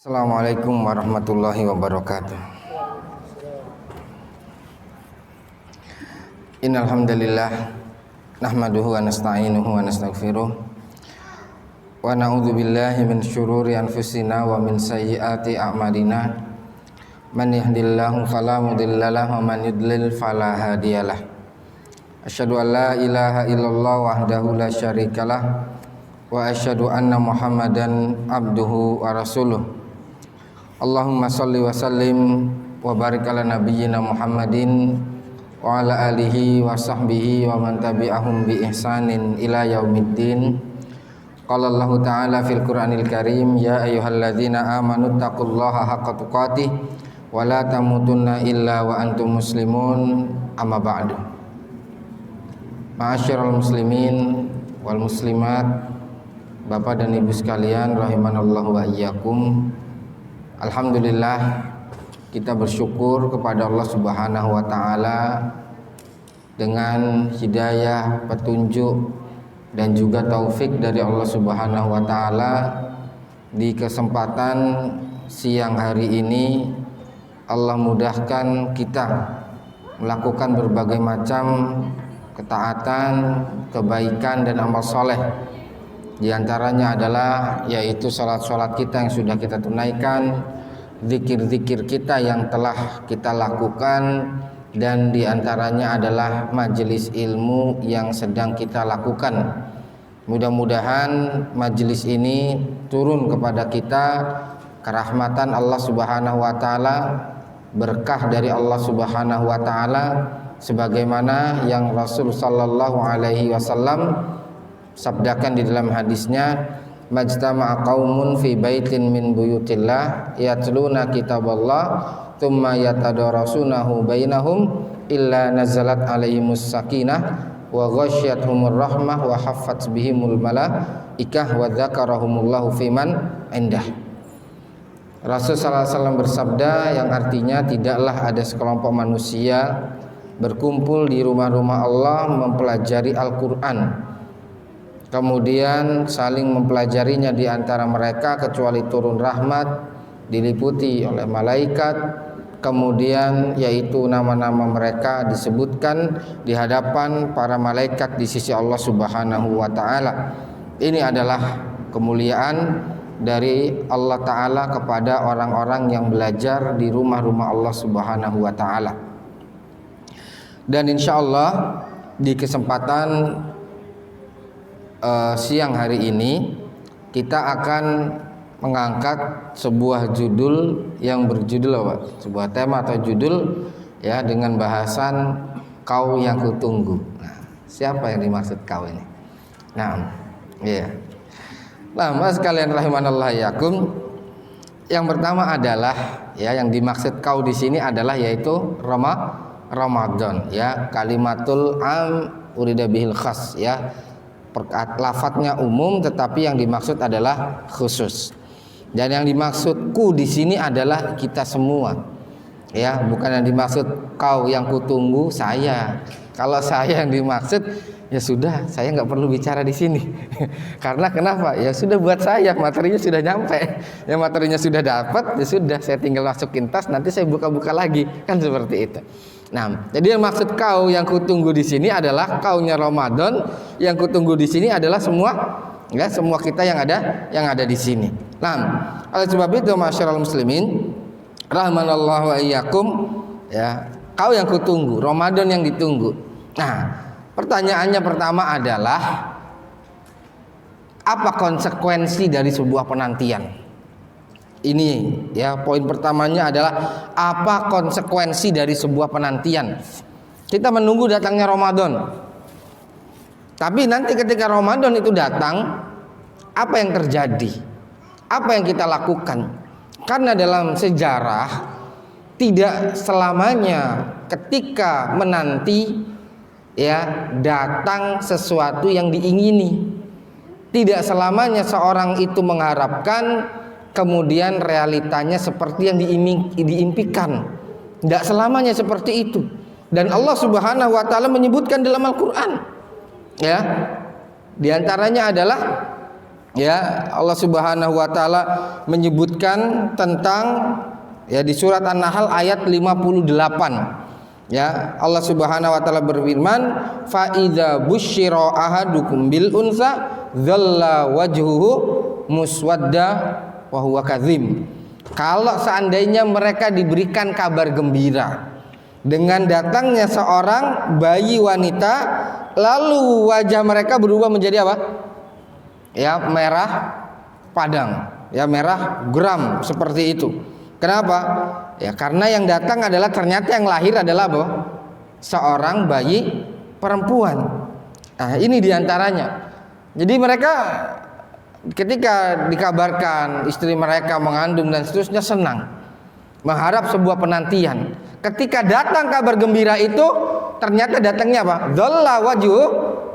Assalamualaikum warahmatullahi wabarakatuh. Innal hamdalillah nahmaduhu wa nasta'inuhu wa nastaghfiruh wa na'udzu billahi min syururi anfusina wa min sayyiati a'malina. Man yahdihillahu fala mudhillalah wa man yudlil fala hadiyalah. Asyhadu an la ilaha illallah wahdahu la syarikalah wa asyhadu anna Muhammadan abduhu wa rasuluh. Allahumma salli wa sallim wa barik ala nabiyyina Muhammadin wa ala alihi wa sahbihi wa man tabi'ahum bi ihsanin ila yaumiddin. Qala Allah ta'ala fil Qur'anil Karim, ya ayyuhalladzina amanu taqullaha haqqa tuqatih wa la tamutunna illa wa antum muslimun. Amma ba'du. Ma'asyiral muslimin wal muslimat, Bapak dan Ibu sekalian rahimanallahu wa iyyakum. Alhamdulillah, kita bersyukur kepada Allah Subhanahu wa taala dengan hidayah, petunjuk dan juga taufik dari Allah Subhanahu wa taala. Di kesempatan siang hari ini Allah mudahkan kita melakukan berbagai macam ketaatan, kebaikan dan amal soleh. Di antaranya adalah yaitu salat-salat kita yang sudah kita tunaikan, zikir-zikir kita yang telah kita lakukan, dan di antaranya adalah majelis ilmu yang sedang kita lakukan. Mudah-mudahan majelis ini turun kepada kita kerahmatan Allah Subhanahu wa taala, berkah dari Allah Subhanahu wa taala, sebagaimana yang Rasul sallallahu alaihi wasallam sabdakan di dalam hadisnya, majtama'a qaumun fi baitin min buyutillah yatluna kitaballah thumma yatadarasunahu bainahum illa nazalat alaihimus sakinah wa ghasyiyatuhumur rahmah wa haffat bihimul malaikah wa dzakarahumullahu fiman indah. Rasul sallallahu alaihi wasallam bersabda yang artinya tidaklah ada sekelompok manusia berkumpul di rumah-rumah Allah mempelajari Al-Qur'an, kemudian saling mempelajarinya di antara mereka kecuali turun rahmat diliputi oleh malaikat, kemudian yaitu nama-nama mereka disebutkan di hadapan para malaikat di sisi Allah Subhanahu wa taala. Ini adalah kemuliaan dari Allah taala kepada orang-orang yang belajar di rumah-rumah Allah Subhanahu wa taala. Dan insyaallah di kesempatan siang hari ini kita akan mengangkat sebuah judul yang berjudul apa? Sebuah tema atau judul ya dengan bahasan kau yang kutunggu. Nah, siapa yang dimaksud kau ini? Nah, iya. Nah, mas kalian rahimanallah yakum. Yang pertama adalah ya yang dimaksud kau di sini adalah yaitu Ramadan ya, kalimatul am urida bihil khas ya. Lafadznya umum tetapi yang dimaksud adalah khusus. Dan yang dimaksudku di sini adalah kita semua. Ya, bukan yang dimaksud kau yang kutunggu saya. Kalau saya yang dimaksud ya sudah, saya nggak perlu bicara di sini. Karena kenapa? Ya sudah buat saya, materinya sudah nyampe. Ya materinya sudah dapat, ya sudah saya tinggal masukin tas, nanti saya buka-buka lagi. Kan seperti itu. Nah, jadi yang maksud kau yang kutunggu di sini adalah kaunya Ramadan, yang kutunggu di sini adalah semua ya, semua kita yang ada di sini. Nah, oleh sebab itu masyarul muslimin rahimanallahu wa iyyakum ya, kau yang kutunggu, Ramadan yang ditunggu. Nah, pertanyaannya pertama adalah apa konsekuensi dari sebuah penantian? Ini ya, poin pertamanya adalah apa konsekuensi dari sebuah penantian. Kita menunggu datangnya Ramadan. Tapi nanti ketika Ramadan itu datang, apa yang terjadi? Apa yang kita lakukan? Karena dalam sejarah tidak selamanya ketika menanti ya datang sesuatu yang diingini. Tidak selamanya seorang itu mengharapkan kemudian realitanya seperti yang diimpikan. Tidak selamanya seperti itu. Dan Allah Subhanahu wa taala menyebutkan dalam Al-Qur'an ya. Di antaranya adalah Ya, Allah Subhanahu wa taala menyebutkan tentang ya di surat An-Nahl ayat 58. Ya, Allah Subhanahu wa taala berfirman, "Fa idza busyira ahadukum bil unsa dzalla wajhuhu muswadda wa huwa kadzim." Kalau seandainya mereka diberikan kabar gembira dengan datangnya seorang bayi wanita, lalu wajah mereka berubah menjadi apa? Ya, merah padang, ya merah geram seperti itu. Kenapa? Ya karena yang datang adalah ternyata yang lahir adalah apa? Seorang bayi perempuan. Nah, ini diantaranya. Jadi mereka ketika dikabarkan istri mereka mengandung dan seterusnya senang, mengharap sebuah penantian. Ketika datang kabar gembira itu, ternyata datangnya apa? Dhalla wajhu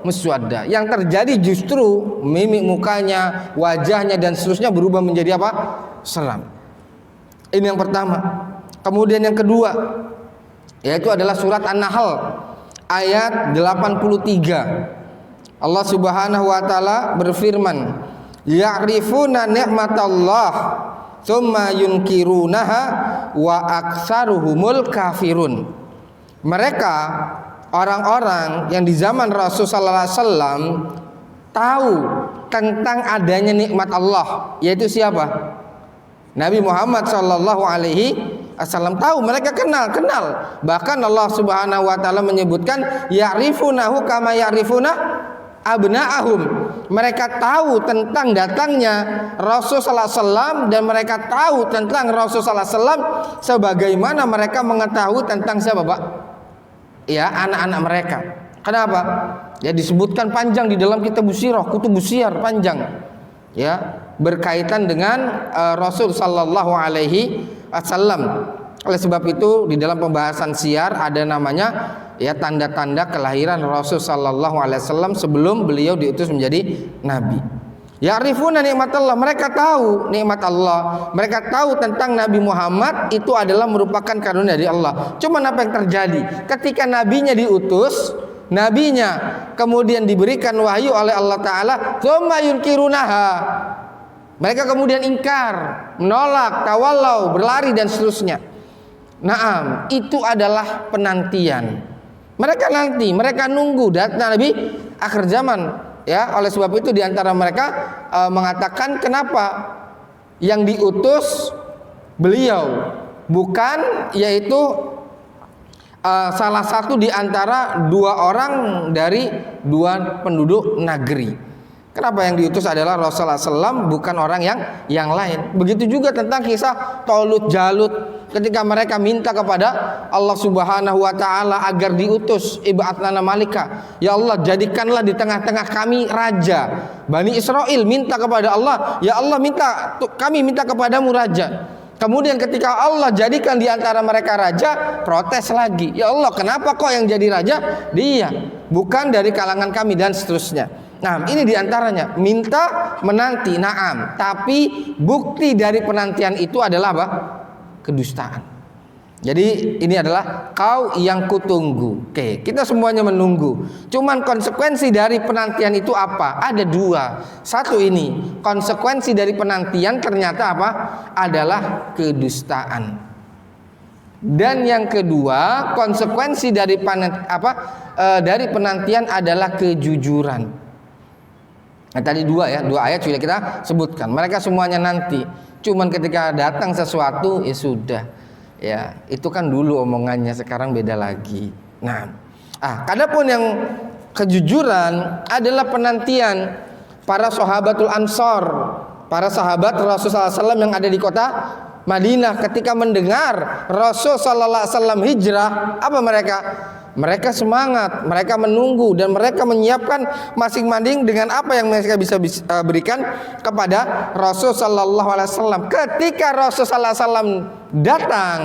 muswadda. Yang terjadi justru mimik mukanya, wajahnya dan seterusnya berubah menjadi apa? Seram. Ini yang pertama. Kemudian yang kedua, yaitu adalah surat An-Nahl ayat 83. Allah Subhanahu wa taala berfirman, "Ya'rifuna ni'matallah tsumma yunkirunaha wa aktsaruhumul kafirun." Mereka orang-orang yang di zaman Rasul sallallahu alaihi wasallam tahu tentang adanya nikmat Allah, yaitu siapa? Nabi Muhammad sallallahu alaihi wasallam tahu, mereka kenal. Bahkan Allah Subhanahu wa taala menyebutkan ya'rifunahu kama ya'rifuna abna'ahum. Mereka tahu tentang datangnya Rasul sallallahu alaihi wasallam dan mereka tahu tentang Rasul sallallahu alaihi wasallam sebagaimana mereka mengetahui tentang siapa, Pak? Ya, anak-anak mereka. Kenapa? Ya disebutkan panjang di dalam kitab Sirah, Kutubus Siyar panjang. Ya, berkaitan dengan Rasul sallallahu alaihi wasallam. Oleh sebab itu di dalam pembahasan syiar ada namanya ya tanda-tanda kelahiran Rasul sallallahu alaihi wasallam sebelum beliau diutus menjadi nabi. Ya'rifuna nikmatallah, mereka tahu nikmat Allah. Mereka tahu tentang Nabi Muhammad itu adalah merupakan karunia dari Allah. Cuman apa yang terjadi? Ketika nabinya diutus, nabinya kemudian diberikan wahyu oleh Allah Ta'ala, tsumma yunkirunaha, mereka kemudian ingkar, menolak, tawallau, berlari dan seterusnya. Naam, itu adalah penantian. Mereka nanti, mereka nunggu datang Nabi akhir zaman. Ya, oleh sebab itu diantara mereka mengatakan kenapa yang diutus beliau bukan yaitu salah satu di antara dua orang dari dua penduduk negeri. Kenapa yang diutus adalah Rasulullah SAW bukan orang yang lain. Begitu juga tentang kisah Tolut Jalut ketika mereka minta kepada Allah Subhanahu wa taala agar diutus ib'atna malika. Ya Allah, jadikanlah di tengah-tengah kami raja. Bani Israel minta kepada Allah, ya Allah kami minta kepadamu raja. Kemudian ketika Allah jadikan di antara mereka raja, protes lagi. Ya Allah, kenapa kok yang jadi raja dia, bukan dari kalangan kami dan seterusnya. Nah, ini diantaranya minta menanti, naam. Tapi bukti dari penantian itu adalah apa? Kedustaan. Jadi ini adalah kau yang kutunggu. Oke, kita semuanya menunggu. Cuman konsekuensi dari penantian itu apa? Ada dua. Satu ini, konsekuensi dari penantian ternyata apa? Adalah kedustaan. Dan yang kedua, konsekuensi dari dari penantian adalah kejujuran. Nah, tadi dua ayat sudah kita sebutkan. Mereka semuanya nanti. Cuman ketika datang sesuatu ya sudah. Ya, itu kan dulu omongannya, sekarang beda lagi. Nah, adapun yang kejujuran adalah penantian para sahabatul Ansor, para sahabat Rasulullah SAW yang ada di kota Madinah ketika mendengar Rasul sallallahu alaihi wasallam hijrah. Apa mereka? Mereka semangat, mereka menunggu dan mereka menyiapkan masing-masing dengan apa yang mereka bisa berikan kepada Rasul sallallahu alaihi wasallam. Ketika Rasul sallallahu alaihi wasallam datang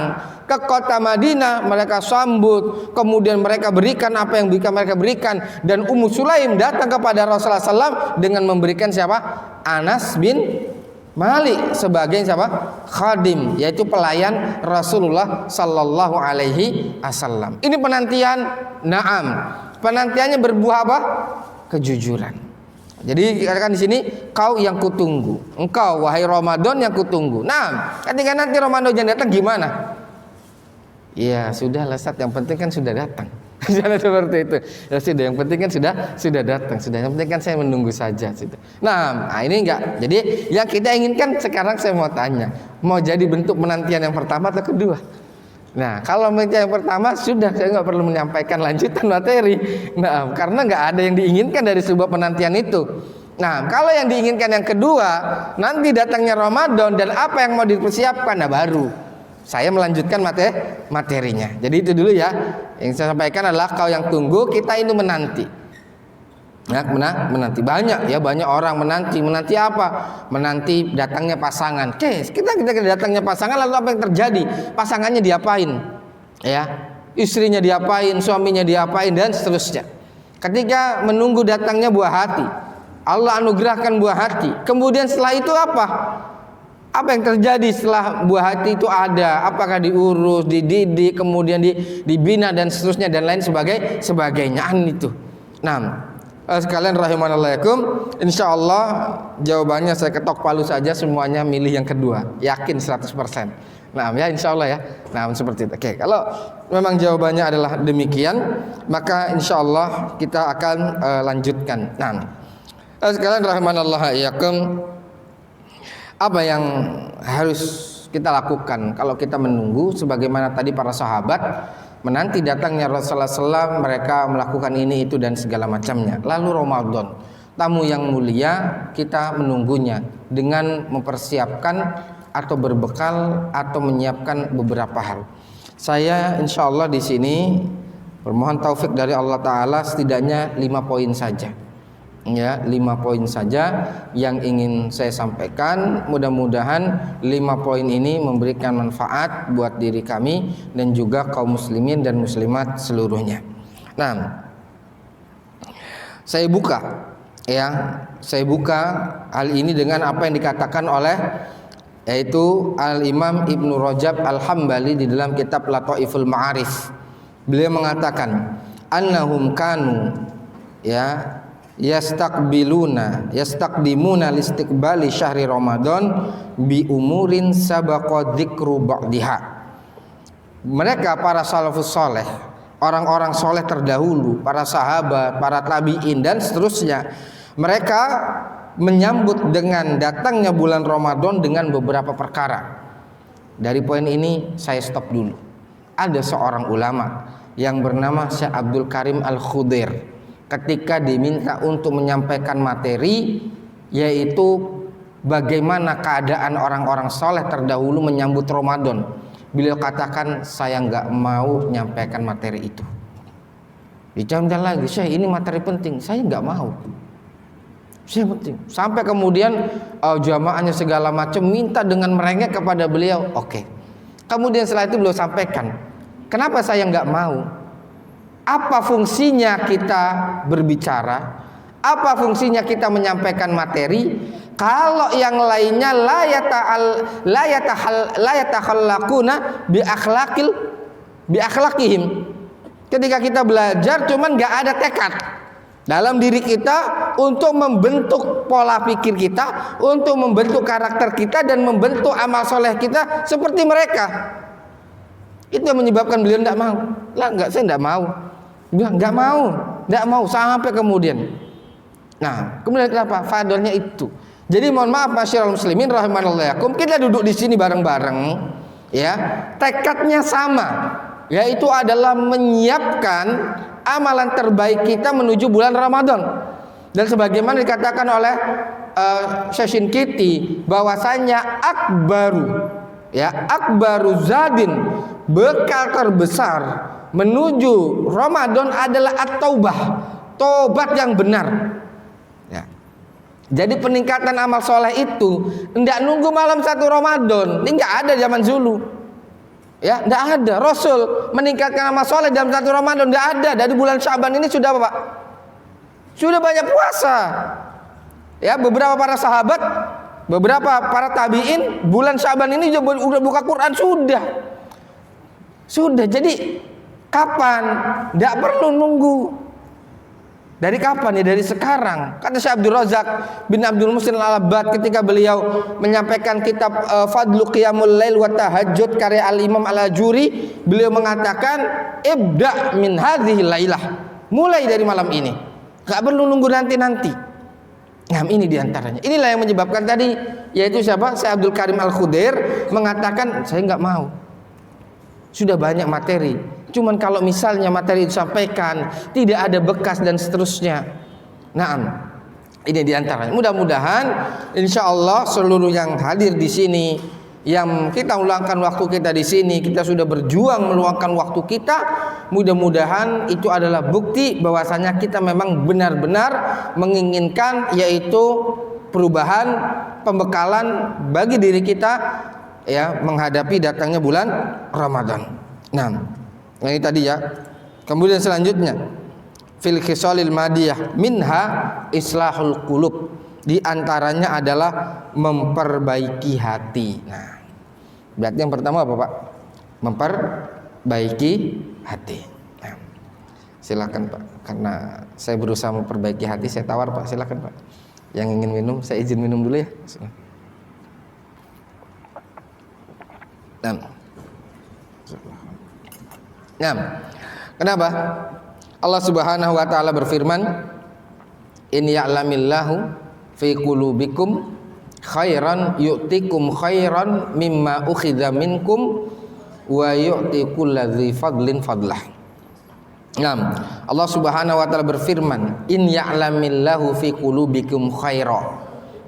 ke kota Madinah, mereka sambut, kemudian mereka berikan apa yang bisa mereka berikan, dan Ummu Sulaim datang kepada Rasulullah SAW dengan memberikan siapa? Anas bin Malik sebagai siapa? Khadim, yaitu pelayan Rasulullah sallallahu alaihi wasallam. Ini penantian, naam. Penantiannya berbuah apa? Kejujuran. Jadi dikatakan di sini, kau yang kutunggu. Engkau wahai Ramadan yang kutunggu. Nah, ketika nanti Ramadan datang gimana? Ya sudah lesat, yang penting kan sudah datang. Jangan seperti itu. Ya sudah, yang penting kan sudah datang. Sudah, yang penting kan saya menunggu saja. Sudah. Nah, ini enggak. Jadi yang kita inginkan sekarang saya mau tanya, mau jadi bentuk penantian yang pertama atau kedua? Nah, kalau yang pertama sudah, saya nggak perlu menyampaikan lanjutan materi. Nah, karena nggak ada yang diinginkan dari sebuah penantian itu. Nah, kalau yang diinginkan yang kedua, nanti datangnya Ramadan dan apa yang mau dipersiapkan, nah baru saya melanjutkan materinya. Jadi itu dulu ya. Yang saya sampaikan adalah kau yang tunggu, kita itu menanti. Ya, menanti banyak ya, banyak orang menanti apa? Menanti datangnya pasangan. Oke, kita datangnya pasangan, lalu apa yang terjadi? Pasangannya diapain? Ya, istrinya diapain, suaminya diapain dan seterusnya. Ketika menunggu datangnya buah hati, Allah anugerahkan buah hati. Kemudian setelah itu apa? Apa yang terjadi setelah buah hati itu ada? Apakah diurus, dididik, kemudian dibina dan seterusnya dan lain sebagainya itu. Nah, sekalian rahimanallahum, insyaallah jawabannya saya ketok palu saja, semuanya milih yang kedua, yakin 100%. Nah ya insyaallah ya. Nah seperti itu. Oke, kalau memang jawabannya adalah demikian, maka insyaallah kita akan lanjutkan. Nah, sekalian rahimanallahum, apa yang harus kita lakukan kalau kita menunggu sebagaimana tadi para sahabat menanti datangnya Rasulullah SAW, mereka melakukan ini itu dan segala macamnya. Lalu Ramadan, tamu yang mulia, kita menunggunya dengan mempersiapkan atau berbekal atau menyiapkan beberapa hal. Saya insya Allah di sini bermohon taufik dari Allah Ta'ala setidaknya 5 poin saja. Ya, 5 poin saja yang ingin saya sampaikan. Mudah-mudahan 5 poin ini memberikan manfaat buat diri kami dan juga kaum muslimin dan muslimat seluruhnya. Nah, saya buka hal ini dengan apa yang dikatakan oleh yaitu Al-Imam Ibnu Rajab Al-Hambali di dalam kitab Lataiful Ma'arif. Beliau mengatakan annahum kanu yastaqdimuna listiqbali syahri Ramadan bi umurin sabaqa dzikru ba'diha. Mereka para salafus saleh, orang-orang soleh terdahulu, para sahabat, para tabi'in dan seterusnya, mereka menyambut dengan datangnya bulan Ramadan dengan beberapa perkara. Dari poin ini saya stop dulu. Ada seorang ulama yang bernama Syekh Abdul Karim Al-Khudair, ketika diminta untuk menyampaikan materi yaitu bagaimana keadaan orang-orang soleh terdahulu menyambut Ramadan, beliau katakan saya nggak mau menyampaikan materi itu. Dicamkan lagi, Syekh ini materi penting, saya nggak mau. Saya penting. Sampai kemudian jamaahnya segala macam minta dengan merengek kepada beliau. Oke. Kemudian setelah itu beliau sampaikan, kenapa saya nggak mau? Apa fungsinya kita berbicara? Apa fungsinya kita menyampaikan materi kalau yang lainnya la yatakhallaquna bi akhlaqihim? Ketika kita belajar cuman nggak ada tekad dalam diri kita untuk membentuk pola pikir kita, untuk membentuk karakter kita dan membentuk amal soleh kita seperti mereka. Itu yang menyebabkan beliau tidak mau. Lah enggak, saya tidak mau. Bilang enggak mau sampai kemudian. Nah, kemudian kenapa? Fadolnya itu. Jadi mohon maaf masyarakat muslimin rahimanallahu, kita duduk di sini bareng-bareng ya. Tekadnya sama, yaitu adalah menyiapkan amalan terbaik kita menuju bulan Ramadan. Dan sebagaimana dikatakan oleh Syekh Shinqiti bahwasanya akbaru zadin, bekal terbesar menuju Ramadan adalah at-taubah, tobat yang benar. Ya. Jadi peningkatan amal soleh itu tidak nunggu malam 1 Ramadan. Ini nggak ada zaman dulu. Ya, tidak ada. Rasul meningkatkan amal soleh dalam 1 Ramadan tidak ada. Dari bulan Syaban ini sudah apa, Pak? Sudah banyak puasa. Ya, beberapa para sahabat, beberapa para tabiin bulan Syaban ini udah buka Quran sudah. Jadi kapan? Tidak perlu nunggu. Dari kapan ya? Dari sekarang. Kata Syekh Abdul Razak bin Abdul Muhsin Al-Abbad ketika beliau menyampaikan kitab Fadlu Qiyamul Lail wa Tahajjud karya Al-Imam Al-Ajuri, beliau mengatakan ibda min hadhihi lailah. Mulai dari malam ini. Enggak perlu nunggu nanti-nanti. Nah, ini diantaranya. Inilah yang menyebabkan tadi, yaitu siapa? Syekh Abdul Karim Al-Khudair mengatakan saya enggak mau. Sudah banyak materi. Cuman kalau misalnya materi disampaikan tidak ada bekas dan seterusnya. Naam. Ini diantaranya. Mudah-mudahan insya Allah seluruh yang hadir di sini, yang kita meluangkan waktu kita di sini, kita sudah berjuang meluangkan waktu kita. Mudah-mudahan itu adalah bukti bahwasanya kita memang benar-benar menginginkan yaitu perubahan, pembekalan bagi diri kita ya menghadapi datangnya bulan Ramadan. Nah, ini tadi ya. Kemudian selanjutnya fil khisalil madiyah minha islahul qulub. Di antaranya adalah memperbaiki hati. Nah, berarti yang pertama apa, Pak? Memperbaiki hati. Nah, silakan Pak, karena saya berusaha memperbaiki hati, saya tawar Pak, silakan Pak. Yang ingin minum, saya izin minum dulu ya. Nah, kenapa? Allah Subhanahu wa taala berfirman, "In ya'lamillahu fi qulubikum khairan yu'tikum khairan mimma ukhidha minkum wa yu'ti kulladzi fadlin fadlah." Nah, Allah Subhanahu wa taala berfirman, "In ya'lamillahu fi qulubikum khaira."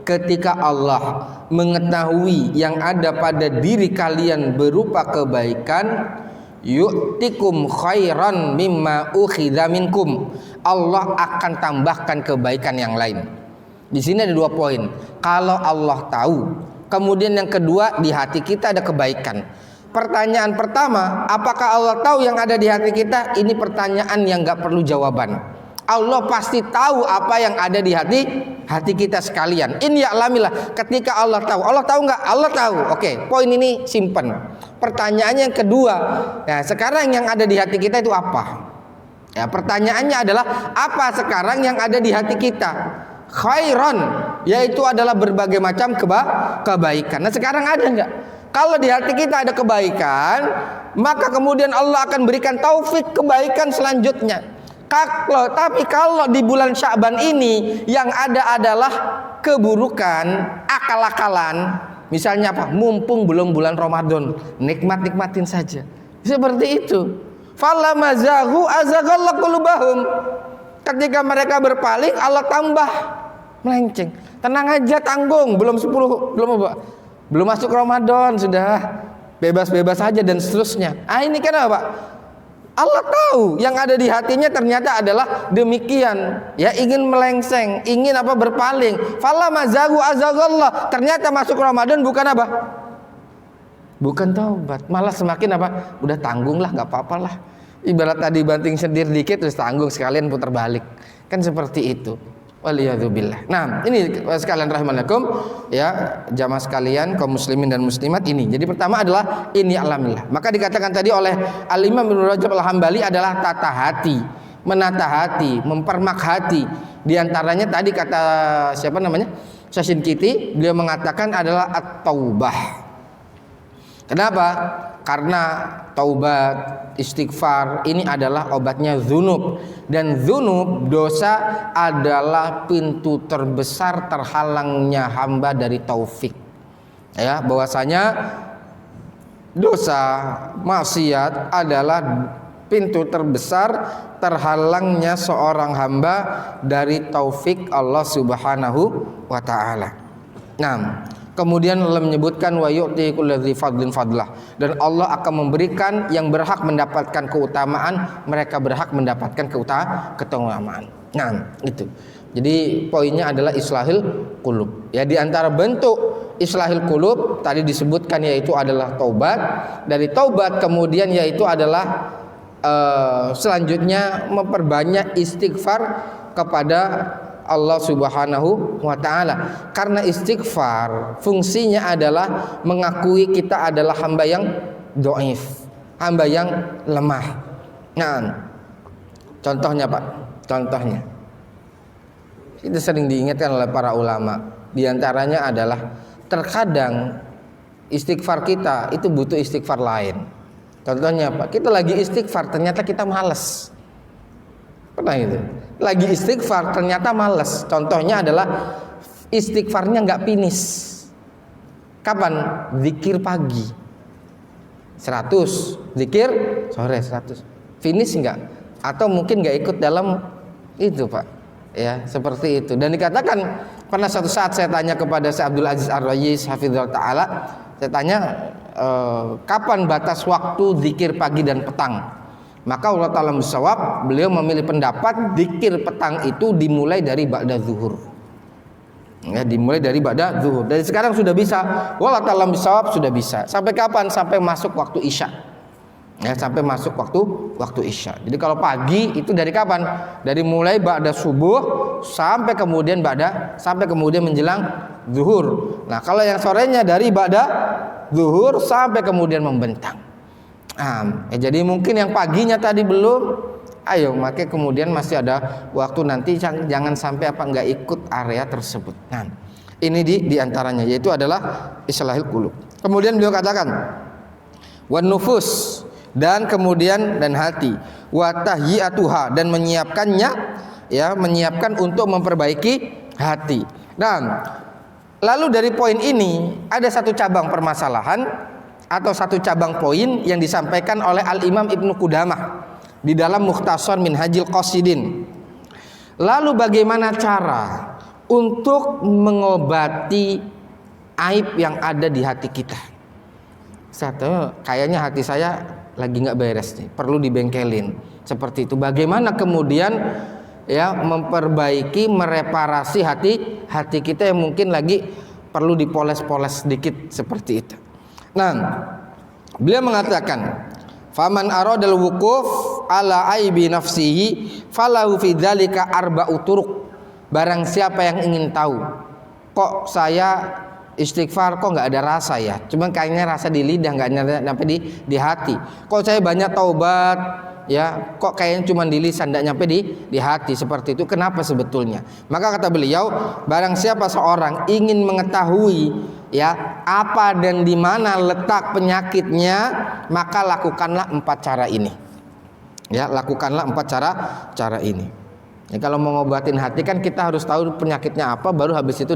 Ketika Allah mengetahui yang ada pada diri kalian berupa kebaikan, yu'tikum khairan mimma ukhidha minkum. Allah akan tambahkan kebaikan yang lain. Di sini ada 2 poin. Kalau Allah tahu, kemudian yang kedua di hati kita ada kebaikan. Pertanyaan pertama, apakah Allah tahu yang ada di hati kita? Ini pertanyaan yang gak perlu jawaban. Allah pasti tahu apa yang ada di hati kita sekalian. In ya'lamillah, ketika Allah tahu. Allah tahu nggak? Allah tahu. Oke, poin ini simpen. Pertanyaannya yang kedua, ya sekarang yang ada di hati kita itu apa? Ya, pertanyaannya adalah apa sekarang yang ada di hati kita? Khairan, yaitu adalah berbagai macam kebaikan. Nah, sekarang ada nggak? Kalau di hati kita ada kebaikan, maka kemudian Allah akan berikan taufik kebaikan selanjutnya. Tapi kalau di bulan Sya'ban ini yang ada adalah keburukan, akal-akalan, misalnya apa? Mumpung belum bulan Ramadan, nikmatin saja. Seperti itu. Falamazahu azaghallahu qulubahum. Ketika mereka berpaling, Allah tambah melenceng. Tenang aja, tanggung, belum masuk Ramadan, sudah bebas-bebas saja dan seterusnya. Ini kan apa? Allah tahu yang ada di hatinya ternyata adalah demikian, ya ingin melengseng, ingin apa berpaling. Fala mazagu azaghallah, ternyata masuk Ramadan bukan apa? Bukan taubat, malah semakin apa? Udah tanggung lah, nggak apa-apa lah. Ibarat tadi banting setir dikit terus tanggung sekalian putar balik, kan seperti itu. Waliyadzubillah. Nah, ini sekalian rahimakumullah, ya jamaah sekalian kaum muslimin dan muslimat ini. Jadi pertama adalah ini alamillah. Maka dikatakan tadi oleh Al-Imam Ibnu Rajab Al-Hambali adalah tata hati, menata hati, mempermak hati. Di antaranya tadi kata siapa namanya? Syekh Kiti, beliau mengatakan adalah at-taubah. Kenapa? Karena taubat, istighfar ini adalah obatnya dzunub, dan dzunub, dosa adalah pintu terbesar terhalangnya hamba dari taufik. Ya, bahwasanya dosa, maksiat adalah pintu terbesar terhalangnya seorang hamba dari taufik Allah Subhanahu wa taala. Nah, kemudian Allah menyebutkan wa yu'ti kulladzi fadlin fadlah, dan Allah akan memberikan yang berhak mendapatkan keutamaan, mereka berhak mendapatkan keutamaan. Nah, itu. Jadi poinnya adalah islahil qulub. Ya, di antara bentuk islahil qulub tadi disebutkan yaitu adalah taubat. Dari taubat kemudian yaitu adalah selanjutnya memperbanyak istighfar kepada Allah Subhanahu wa taala. Karena istighfar fungsinya adalah mengakui kita adalah hamba yang dhaif, hamba yang lemah. Nah, contohnya Pak, contohnya Kita sering diingatkan oleh para ulama. Di antaranya adalah terkadang istighfar kita itu butuh istighfar lain. Contohnya apa? Kita lagi istighfar ternyata kita malas. Pernah itu? Lagi istighfar ternyata malas. Contohnya adalah istighfarnya nggak finish. Kapan? Zikir pagi 100, zikir sore 100. Finish nggak? Atau mungkin nggak ikut dalam itu, Pak? Ya, seperti itu. Dan dikatakan pernah suatu saat saya tanya kepada Syekh Abdul Aziz Ar-Rayis hafizahullah taala, saya tanya kapan batas waktu zikir pagi dan petang? Maka Allah Ta'ala bersawab, beliau memilih pendapat zikir petang itu dimulai dari ba'da zuhur. Ya, dimulai dari ba'da zuhur. Dari sekarang sudah bisa. Allah Ta'ala bersawab sudah bisa. Sampai kapan? Sampai masuk waktu isya. Ya, sampai masuk waktu isya. Jadi kalau pagi itu dari kapan? Dari mulai ba'da subuh sampai kemudian menjelang zuhur. Nah, kalau yang sorenya dari ba'da zuhur sampai kemudian membentang. Jadi mungkin yang paginya tadi belum, ayo makanya kemudian masih ada waktu, nanti jangan sampai nggak ikut area tersebut. Nah, ini di antaranya, yaitu adalah islahil qulub. Kemudian beliau katakan wan nufus, dan kemudian dan hati, wa tahyiyatuha, dan menyiapkannya, ya, menyiapkan untuk memperbaiki hati. Nah, lalu dari poin ini ada satu cabang permasalahan atau satu cabang poin yang disampaikan oleh Al-Imam Ibnu Qudamah di dalam Mukhtasar Minhajil Qasidin. Lalu bagaimana cara untuk mengobati aib yang ada di hati kita? Satu, kayaknya hati saya lagi nggak beres nih, perlu dibengkelin. Seperti itu. Bagaimana kemudian ya memperbaiki, mereparasi hati kita yang mungkin lagi perlu dipoles-poles sedikit, seperti itu. Nah, beliau mengatakan, faman aradal wuquf ala aibi nafsihi falahu fi dzalika arba'u turuq. Barang siapa yang ingin tahu, kok saya istighfar kok nggak ada rasa ya, cuma kayaknya rasa di lidah, nggak nyampe di hati. Kok saya banyak taubat ya, kok kayaknya cuma di lisan, nggak nyampe di hati, seperti itu. Kenapa sebetulnya? Maka kata beliau, barang siapa seorang ingin mengetahui ya apa dan di mana letak penyakitnya, maka lakukanlah 4 cara ini. Ya, lakukanlah 4 cara ini. Ya, kalau mau ngobatin hati kan kita harus tahu penyakitnya apa, baru habis itu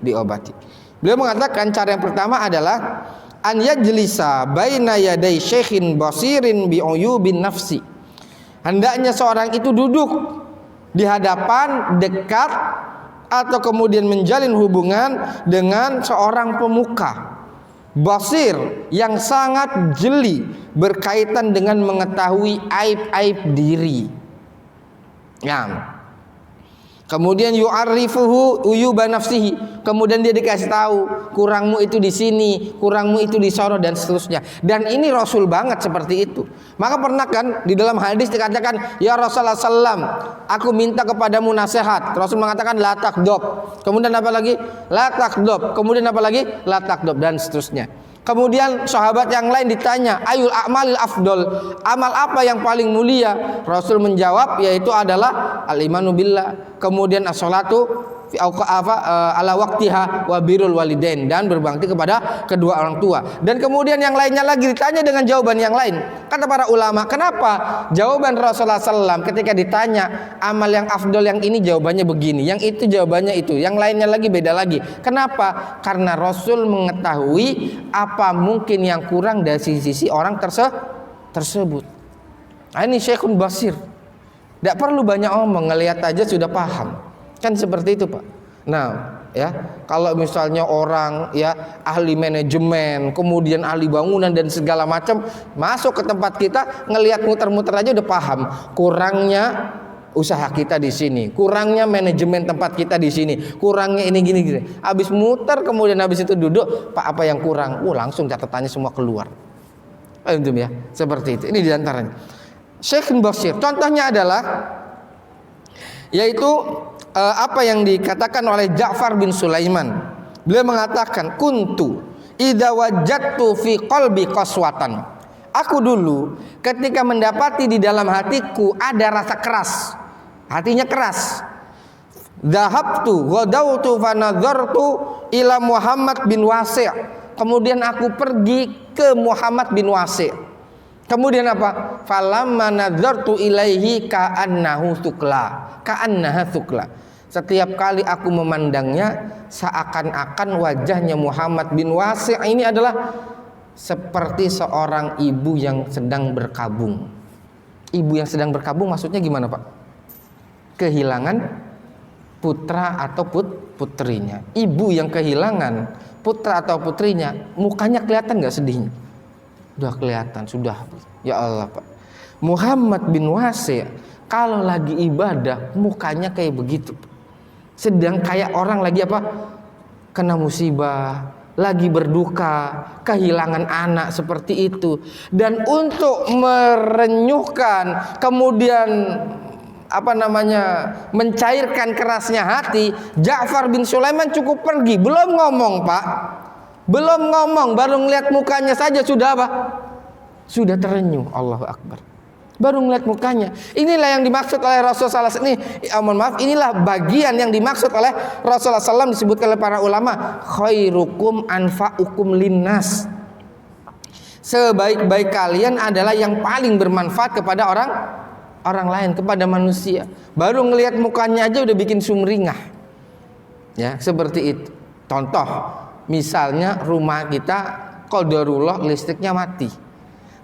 diobati. Beliau mengatakan cara yang pertama adalah an yajlisa baina yaday syekhin basirin bi uyubin nafsi. Hendaknya seorang itu duduk di hadapan, dekat, atau kemudian menjalin hubungan dengan seorang pemuka basir yang sangat jeli berkaitan dengan mengetahui aib-aib diri. Ya. Kemudian yu'arrifuhu uyuba nafsihi, kemudian dia dikasih tahu kurangmu itu di sini, kurangmu itu di sono, dan seterusnya. Dan ini Rasul banget seperti itu. Maka pernah kan di dalam hadis dikatakan, ya Rasulullah sallam, aku minta kepadamu nasihat. Rasul mengatakan la takdob. Kemudian apa lagi? La takdob. Kemudian apa lagi? La takdob, dan seterusnya. Kemudian sahabat yang lain ditanya, ayul a'malil afdol, amal apa yang paling mulia? Rasul menjawab, yaitu adalah al-imanu billah, kemudian as-salatu ala waqtiha wa birrul walidain, dan berbakti kepada kedua orang tua. Dan kemudian yang lainnya lagi ditanya dengan jawaban yang lain. Kata para ulama, kenapa jawaban Rasulullah SAW ketika ditanya amal yang afdol yang ini jawabannya begini, yang itu jawabannya itu, yang lainnya lagi beda lagi. Kenapa? Karena Rasul mengetahui apa mungkin yang kurang dari sisi orang tersebut. Nah, ini Syekhun Basir, tidak perlu banyak omong, ngelihat aja sudah paham. Kan seperti itu, Pak. Nah, ya, kalau misalnya orang ya ahli manajemen, kemudian ahli bangunan dan segala macam, masuk ke tempat kita, ngelihat muter-muter aja udah paham kurangnya usaha kita di sini, kurangnya manajemen tempat kita di sini, kurangnya ini gini. Habis muter, kemudian habis itu duduk, Pak, apa yang kurang? Langsung catatannya semua keluar. Ya, seperti itu. Ini diantaranya. Syekh Basir. Contohnya adalah yaitu apa yang dikatakan oleh Ja'far bin Sulaiman. Beliau mengatakan, kuntu idza wajadtu fi qalbi qaswatan. Aku dulu ketika mendapati di dalam hatiku ada rasa keras, hatinya keras, Dhahabtu ghadawtu fa nadhartu ila Muhammad bin Wasi'. Kemudian aku pergi ke Muhammad bin Wasi'. Kemudian apa? Falamma nadhartu ilaihi ka'annahu thukla. Ka'annaha thukla. Setiap kali aku memandangnya, seakan-akan wajahnya Muhammad bin Wasi' ini adalah seperti seorang ibu yang sedang berkabung. Ibu yang sedang berkabung maksudnya gimana, Pak? Kehilangan putra atau putrinya. Ibu yang kehilangan putra atau putrinya, mukanya kelihatan nggak sedihnya? Sudah kelihatan, sudah. Ya Allah, Pak. Muhammad bin Wasi' kalau lagi ibadah mukanya kayak begitu. Sedang kayak orang lagi apa? Kena musibah, lagi berduka, kehilangan anak seperti itu. Dan untuk merenyuhkan, kemudian mencairkan kerasnya hati, Ja'far bin Sulaiman cukup pergi, belum ngomong, Pak. Belum ngomong, baru ngeliat mukanya saja sudah apa? Sudah terenyuh. Allahu Akbar. Baru ngeliat mukanya. Inilah yang dimaksud oleh Rasulullah SAW. Inilah bagian yang dimaksud oleh Rasulullah SAW, disebutkan oleh para ulama, khairukum anfa'ukum linnas. Sebaik-baik kalian adalah yang paling bermanfaat kepada orang lain, kepada manusia. Baru ngelihat mukanya aja udah bikin sumringah. Ya, seperti itu. Contoh, misalnya rumah kita qadarullah listriknya mati.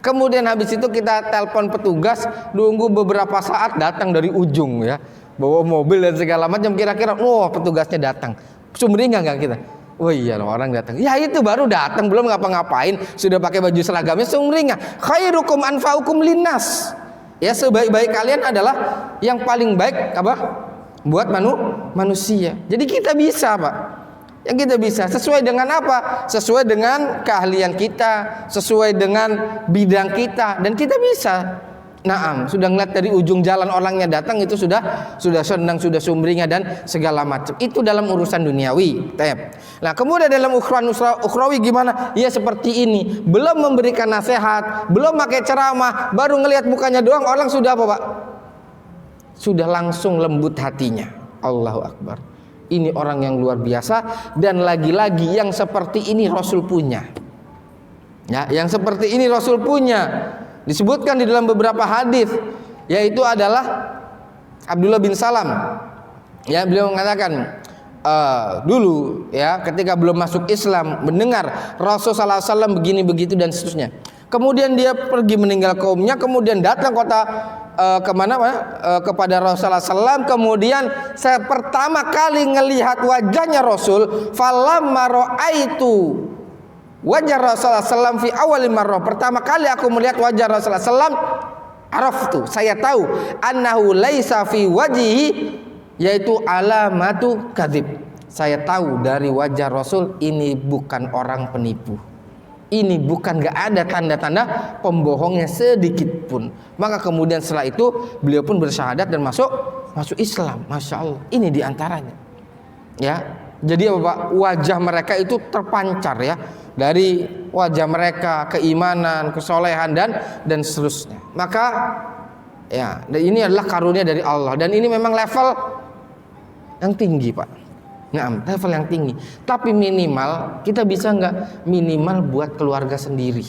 Kemudian habis itu kita telepon petugas, nunggu beberapa saat datang dari ujung ya. Bawa mobil dan segala macam, kira-kira petugasnya datang. Sumringah enggak kita? Oh iya, orang datang. Ya itu baru datang, belum ngapa-ngapain, sudah pakai baju seragamnya sumringah. Khairukum anfa'ukum linnas. Ya, sebaik-baik kalian adalah yang paling baik apa? Buat manusia. Jadi kita bisa, Pak. Yang kita bisa sesuai dengan apa? Sesuai dengan keahlian kita, sesuai dengan bidang kita, dan kita bisa. Naam, sudah ngeliat dari ujung jalan orangnya datang, itu sudah senang, sudah sumringah dan segala macam. Itu dalam urusan duniawi. Nah, kemudian dalam ukhrawi gimana? Ya seperti ini. Belum memberikan nasihat, belum pakai ceramah, baru ngelihat mukanya doang, orang sudah apa, Pak? Sudah langsung lembut hatinya. Allahu Akbar. Ini orang yang luar biasa, dan lagi-lagi yang seperti ini Rasul punya. Ya, yang seperti ini Rasul punya. Disebutkan di dalam beberapa hadis, yaitu adalah Abdullah bin Salam. Ya, beliau mengatakan dulu ya ketika belum masuk Islam mendengar Rasulullah SAW begini begitu dan seterusnya. Kemudian dia pergi meninggal kaumnya, kemudian datang kepada Rasulullah SAW. Kemudian saya pertama kali ngelihat wajahnya Rasul, falamma ra'aitu wajah Rasulullah SAW fi awal marrah. Pertama kali aku melihat wajah Rasulullah SAW, araftu, saya tahu annahu laisa fi wajhihi, yaitu alamatu kadzib. Saya tahu dari wajah Rasul ini bukan orang penipu. Ini bukan, gak ada tanda-tanda pembohongnya sedikit pun. Maka kemudian setelah itu beliau pun bersyahadat dan masuk Islam. Masya Allah. Ini diantaranya. Ya, jadi apa, Pak? Wajah mereka itu terpancar ya, dari wajah mereka keimanan, kesolehan dan seterusnya. Maka ya, ini adalah karunia dari Allah, dan ini memang level yang tinggi, Pak. Nah, level yang tinggi. Tapi minimal kita bisa nggak? Minimal buat keluarga sendiri.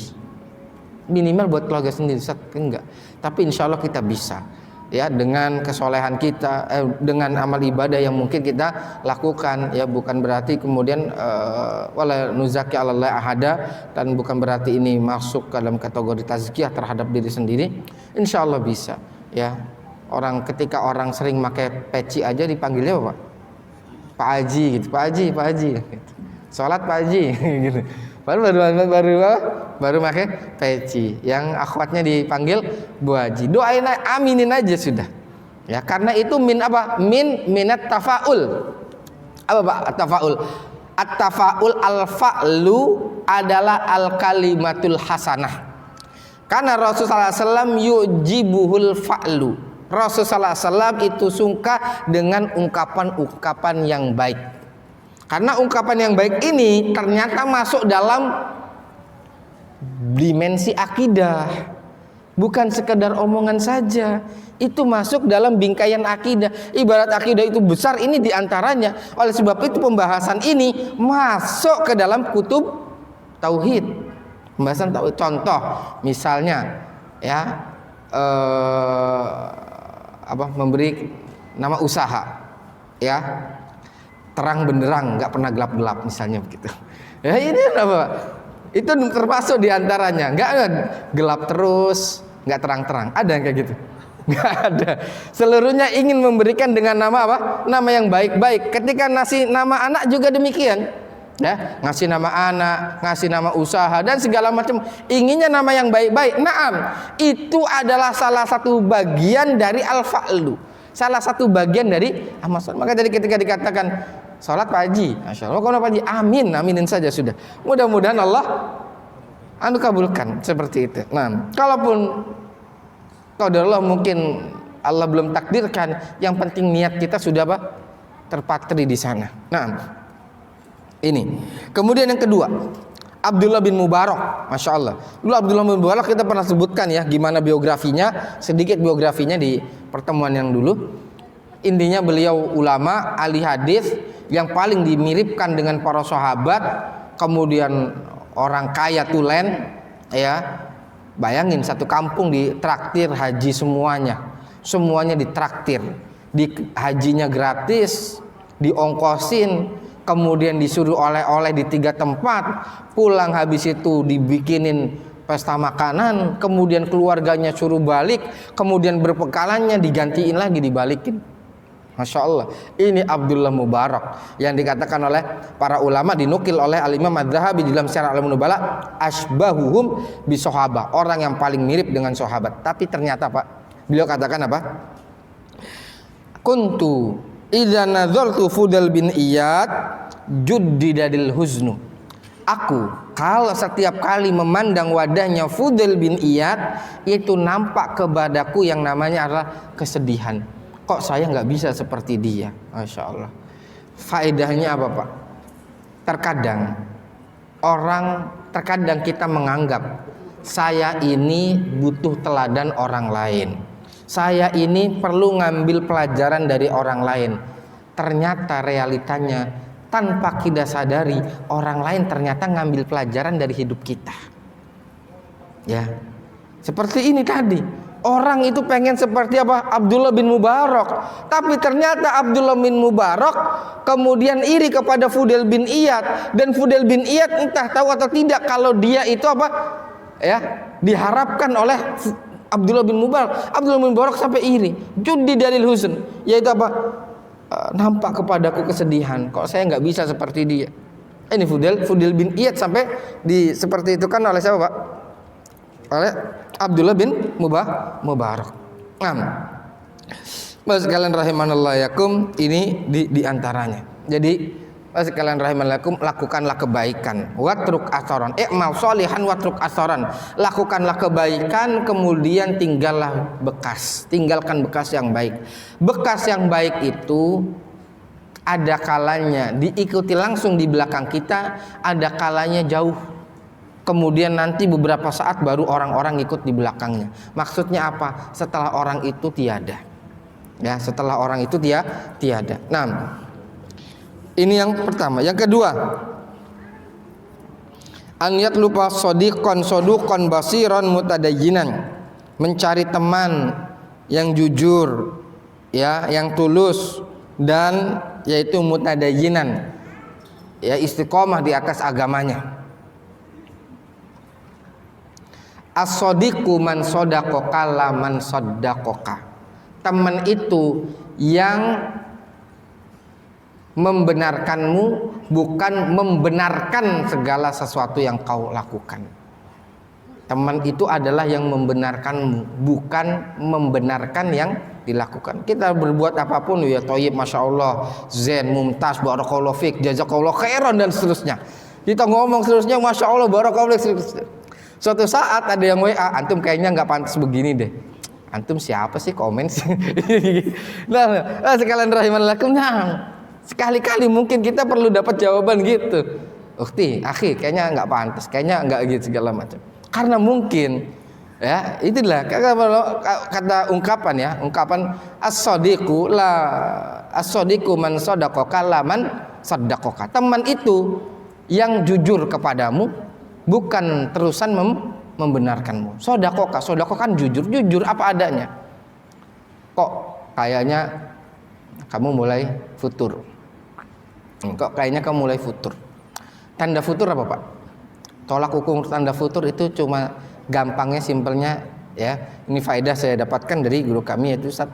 Minimal buat keluarga sendiri. Enggak. Tapi insya Allah kita bisa. Ya, dengan kesolehan kita, dengan amal ibadah yang mungkin kita lakukan. Ya, bukan berarti kemudian wala nuzaki 'alallahi ahada, dan bukan berarti ini masuk ke dalam kategori tazkiyah terhadap diri sendiri. Insya Allah bisa. Ya, ketika orang sering pakai peci aja dipanggilnya apa, Pak? Pak Haji gitu, Pak Haji gitu. Sholat Pak Haji gitu. Baru pakai peci. Yang akhwatnya dipanggil Bu Haji. Doain, aminin aja sudah. Ya, karena itu minat tafaul. Apa, Pak? At-tafaul. At-tafaul al-fa'lu adalah al-kalimatul hasanah. Karena Rasulullah SAW yujibuhul fa'lu. Rasulullah SAW itu suka dengan ungkapan-ungkapan yang baik. Karena ungkapan yang baik ini ternyata masuk dalam dimensi akidah. bukan sekedar omongan saja. Itu masuk dalam bingkaian akidah. Ibarat akidah itu besar, ini diantaranya. Oleh sebab itu pembahasan ini masuk ke dalam kutub tauhid. Pembahasan tauhid. Contoh, misalnya ya memberi nama usaha, ya terang benderang, nggak pernah gelap-gelap misalnya begitu. Ya ini apa? Itu termasuk diantaranya. Nggak gelap terus, nggak terang-terang. Ada yang kayak gitu? Nggak ada. Seluruhnya ingin memberikan dengan nama apa? Nama yang baik-baik. Ketika ngasih nama anak juga demikian. Ya, ngasih nama anak, ngasih nama usaha dan segala macam. Inginnya nama yang baik-baik. Naam, itu adalah salah satu bagian dari al-fa'lu. Salah satu bagian dari amal sholat. Maka jadi ketika dikatakan sholat Pak Haji, Masya Allah, kalau Pak Haji, amin, aminin saja sudah. Mudah-mudahan Allah kabulkan seperti itu. Nah, kalaupun qadarullah mungkin Allah belum takdirkan, yang penting niat kita sudah apa? Terpatri di sana. Nah, ini. Kemudian yang kedua, Abdullah bin Mubarak, Masya Allah. Dulu Abdullah bin Mubarak kita pernah sebutkan ya, gimana biografinya, sedikit biografinya di pertemuan yang dulu. Intinya beliau ulama, ahli hadis yang paling dimiripkan dengan para sahabat, kemudian orang kaya tulen, ya. Bayangin satu kampung ditraktir haji semuanya ditraktir, hajinya gratis, diongkosin, kemudian disuruh oleh-oleh di 3 tempat, pulang habis itu dibikinin pesta makanan, kemudian keluarganya suruh balik, kemudian berbekalannya digantiin lagi, dibalikin. Masya Allah, ini Abdullah Mubarak yang dikatakan oleh para ulama, dinukil oleh Al-Imam Adz-Dzahabi di dalam Syiar A'lamun Nubala, asbahuhum bi sahabah, orang yang paling mirip dengan sahabat. Tapi ternyata Pak, beliau katakan apa? Kuntu idza nadzartu Fudal bin Iyad juddidadil huznu. Aku kalau setiap kali memandang wadahnya Fudal bin Iyad, itu nampak kepadaku yang namanya adalah kesedihan. Kok saya nggak bisa seperti dia? Masya Allah. Faedahnya apa Pak? Terkadang kita menganggap saya ini butuh teladan orang lain, saya ini perlu ngambil pelajaran dari orang lain. Ternyata realitanya tanpa kita sadari, orang lain ternyata ngambil pelajaran dari hidup kita. Ya, seperti ini tadi. Orang itu pengen seperti apa? Abdullah bin Mubarak. Tapi ternyata Abdullah bin Mubarak kemudian iri kepada Fudel bin Iyad. Dan Fudel bin Iyad entah tahu atau tidak kalau dia itu apa? Ya, diharapkan oleh Abdullah bin Mubarak. Abdullah bin Mubarak sampai iri. Judi dalil husn. Yaitu apa? Nampak kepadaku kesedihan. Kok saya nggak bisa seperti dia? Ini Fudel bin Iyad sampai seperti itu kan oleh siapa Pak? Oleh Abdullah bin Mubarak. Mas sekalian rahimanallah yakum, ini di antaranya. Jadi mas sekalian rahimanallah yakum, lakukanlah kebaikan. Watruk asaran, i'mal sholihan watruk asaran. Lakukanlah kebaikan, kemudian tinggalkan bekas yang baik. Bekas yang baik itu ada kalanya diikuti langsung di belakang kita, ada kalanya jauh. Kemudian nanti beberapa saat baru orang-orang ikut di belakangnya. Maksudnya apa? Setelah orang itu tiada. Ya, setelah orang itu tiada. Nah, ini yang pertama. Yang kedua, an yatluba shadiqan saduqan basiran mutadayyinan. Mencari teman yang jujur, ya, yang tulus dan yaitu mutadayyinan. Ya, istiqomah di atas agamanya. As-sadiqu man sodakoka la man sodakoka. Teman itu yang membenarkanmu, bukan membenarkan segala sesuatu yang kau lakukan. Teman itu adalah yang membenarkanmu, bukan membenarkan yang dilakukan. Kita berbuat apapun ya thayyib, masya Allah, zen, mumtaz, barakallahu fik, jazakallahu khairan dan seterusnya. Kita ngomong seterusnya masya Allah, barakallahu fik. Suatu saat ada yang WA, antum kayaknya nggak pantas begini deh. Antum siapa sih komen sih? Nah, sekalian rahimanlakum, nah, sekali-kali mungkin kita perlu dapat jawaban gitu. Ukti, akhi, kayaknya nggak pantas, kayaknya nggak gitu segala macam. Karena mungkin Ya, itulah kata ungkapan ya, ungkapan as-sadiqu man sadaqa kalaman saddaqaka. Teman itu yang jujur kepadamu, bukan terusan membenarkanmu. Sodaqaka kan jujur apa adanya. Kok kayaknya kamu mulai futur. Tanda futur apa, Pak? Tolak ukur tanda futur itu cuma gampangnya, simpelnya ya. Ini faedah saya dapatkan dari guru kami yaitu Ustaz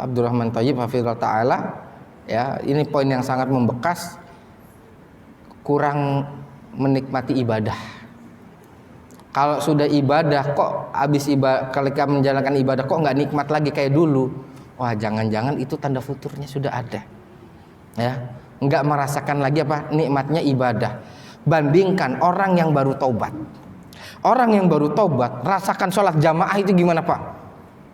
Abdurrahman Thayyib hafizallahu taala. Ya, ini poin yang sangat membekas. Kurang menikmati ibadah. Kalau sudah ibadah kok habis ibadah, kalau kita menjalankan ibadah kok nggak nikmat lagi kayak dulu. Wah, jangan-jangan itu tanda futurnya sudah ada. Ya, nggak merasakan lagi apa nikmatnya ibadah. Bandingkan orang yang baru taubat. Orang yang baru taubat rasakan sholat jamaah itu gimana, Pak?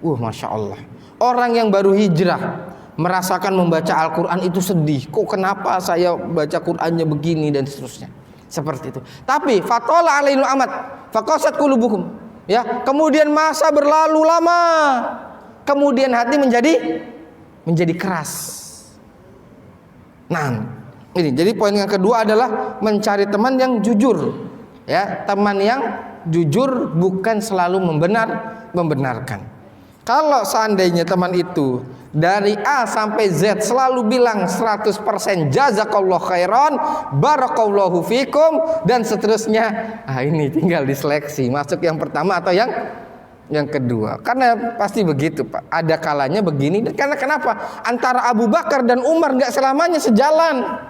Masya Allah. Orang yang baru hijrah merasakan membaca Al-Quran itu sedih. Kok kenapa saya baca Qurannya begini dan seterusnya. Seperti itu. Tapi fatola alaihil amat faqasat qulubukum. Ya, kemudian masa berlalu lama. Kemudian hati menjadi keras. Nah, ini jadi poin yang kedua adalah mencari teman yang jujur. Ya, teman yang jujur bukan selalu membenarkan. Kalau seandainya teman itu dari A sampai Z selalu bilang 100% jazakallahu khairan, barakallahu fikum dan seterusnya, ini tinggal diseleksi masuk yang pertama atau yang kedua. Karena pasti begitu, Pak. Ada kalanya begini. Karena kenapa? Antara Abu Bakar dan Umar nggak selamanya sejalan.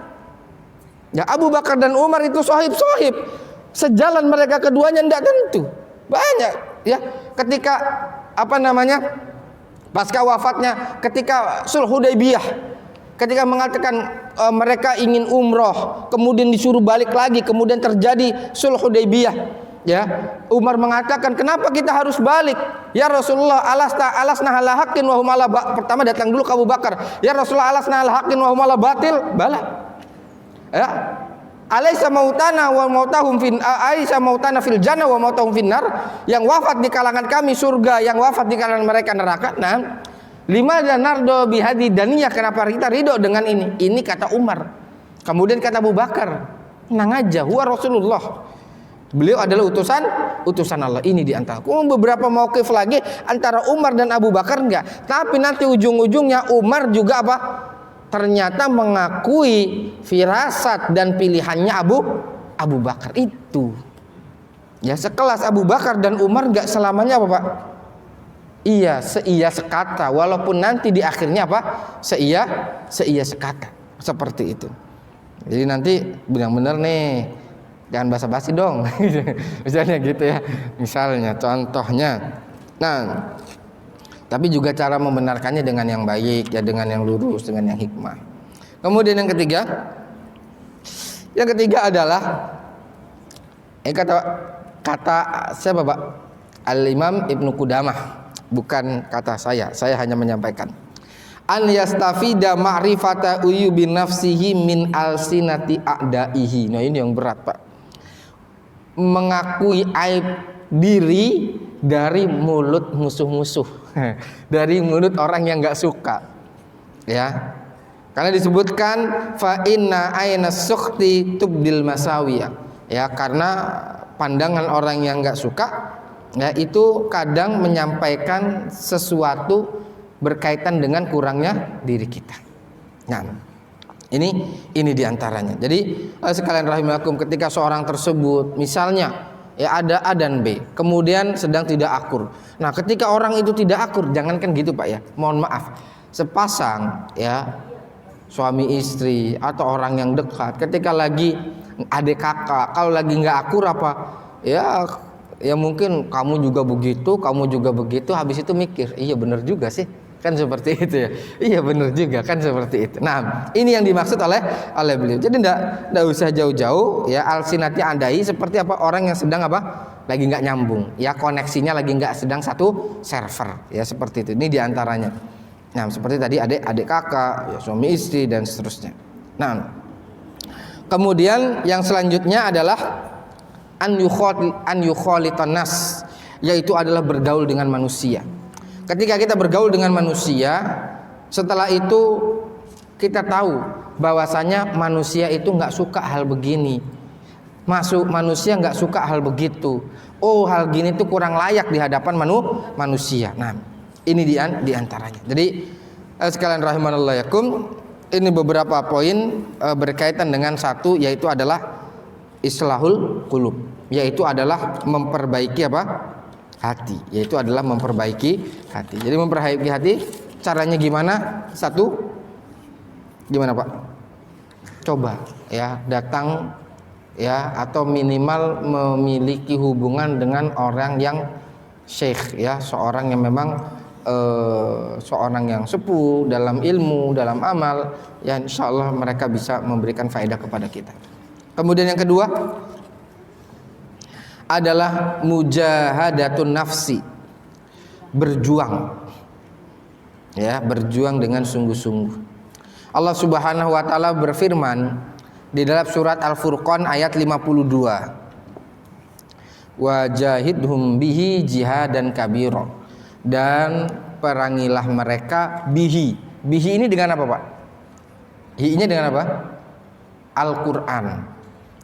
Ya, Abu Bakar dan Umar itu sohib. Sejalan mereka keduanya tidak tentu. Banyak ya. Ketika pasca wafatnya, ketika Sulh Hudaybiyah, ketika mengatakan mereka ingin umroh, kemudian disuruh balik lagi, kemudian terjadi Sulh Hudaybiyah, ya. Umar mengatakan, kenapa kita harus balik? Ya Rasulullah, alasna ala haqqin wa hum ala pertama datang dulu ke Abu Bakar. Ya Rasulullah, alasna ala haqqin wa hum ala batil? Bala. Ya. Alaysa mautana wa mautahum fil jannah wa mautahum finnar. Yang wafat di kalangan kami surga, yang wafat di kalangan mereka neraka. Nah, lima nardo bihadi daniyah, kenapa kita ridho dengan ini? Ini kata Umar. Kemudian kata Abu Bakar, tenang aja, huwa Rasulullah. Beliau adalah utusan Allah. Ini di antara beberapa mauqif lagi antara Umar dan Abu Bakar enggak. Tapi nanti ujung-ujungnya Umar juga ternyata mengakui firasat dan pilihannya Abu Bakar itu. Ya, sekelas Abu Bakar dan Umar enggak selamanya apa, Pak? Iya, seia sekata, walaupun nanti di akhirnya seia sekata. Seperti itu. Jadi nanti benar-benar nih, jangan basa-basi dong. Misalnya gitu ya. Misalnya contohnya. Nah, tapi juga cara membenarkannya dengan yang baik, ya, dengan yang lurus, dengan yang hikmah. Kemudian yang ketiga adalah kata siapa, Pak? Al-Imam Ibnu Qudamah, bukan kata saya hanya menyampaikan. An yastafida ma'rifata uyubi nafsihi min alsinati a'daihi. Nah, ini yang berat, Pak. Mengakui aib diri dari mulut musuh-musuh. Dari mulut orang yang nggak suka, ya. Karena disebutkan fa inna aina sukhti tubdil masawiya, ya, karena pandangan orang yang nggak suka, ya, itu kadang menyampaikan sesuatu berkaitan dengan kurangnya diri kita. Nah, ini diantaranya. Jadi sekalian rahimakum, ketika seorang tersebut misalnya ya ada A dan B, kemudian sedang tidak akur. Nah, ketika orang itu tidak akur, jangankan gitu, Pak, ya. Mohon maaf, sepasang ya suami istri atau orang yang dekat, ketika lagi adik kakak, kalau lagi nggak akur ya mungkin kamu juga begitu, habis itu mikir, iya benar juga sih. Kan seperti itu ya. Iya benar juga kan seperti itu. Nah, ini yang dimaksud oleh beliau. Jadi enggak usah jauh-jauh ya, alsinati andai seperti apa orang yang sedang lagi enggak nyambung. Ya, koneksinya lagi enggak sedang satu server. Ya, seperti itu. Ini diantaranya. Nah, seperti tadi adik kakak, ya, suami istri dan seterusnya. Nah, kemudian yang selanjutnya adalah an yukhalitan nas. yaitu adalah bergaul dengan manusia. Ketika kita bergaul dengan manusia, setelah itu kita tahu bahwasanya manusia itu nggak suka hal begini, manusia nggak suka hal begitu. Oh, hal gini tuh kurang layak di hadapan manusia. Nah, ini di antaranya. Jadi sekalian rahimanallah yakum, ini beberapa poin berkaitan dengan satu, yaitu adalah islahul qulub, yaitu adalah memperbaiki apa? Hati, yaitu adalah memperbaiki hati. Jadi memperbaiki hati caranya gimana? Satu, gimana Pak? Coba ya datang ya, atau minimal memiliki hubungan dengan orang yang syekh ya, seorang yang memang seorang yang sepuh dalam ilmu, dalam amal ya, insyaallah mereka bisa memberikan faedah kepada kita. Kemudian yang kedua adalah mujahadatun nafsi, berjuang ya, berjuang dengan sungguh-sungguh. Allah Subhanahu wa taala berfirman di dalam surat Al-Furqan ayat 52, wajahidhum bihi jihadan kabira, dan perangilah mereka bihi. Bihi ini dengan apa Pak? Hi-nya dengan apa? Al-Quran.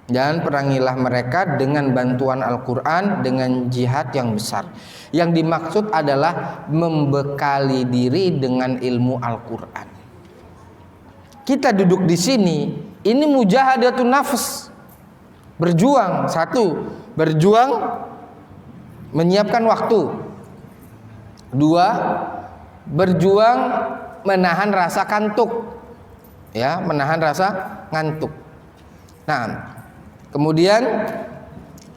Dan perangilah mereka dengan bantuan Al-Quran, dengan jihad yang besar. Yang dimaksud adalah membekali diri dengan ilmu Al-Quran. Kita duduk di sini, ini mujahadatun nafs, berjuang. Satu, berjuang menyiapkan waktu. Dua, berjuang menahan rasa kantuk, ya, menahan rasa ngantuk. Nah, kemudian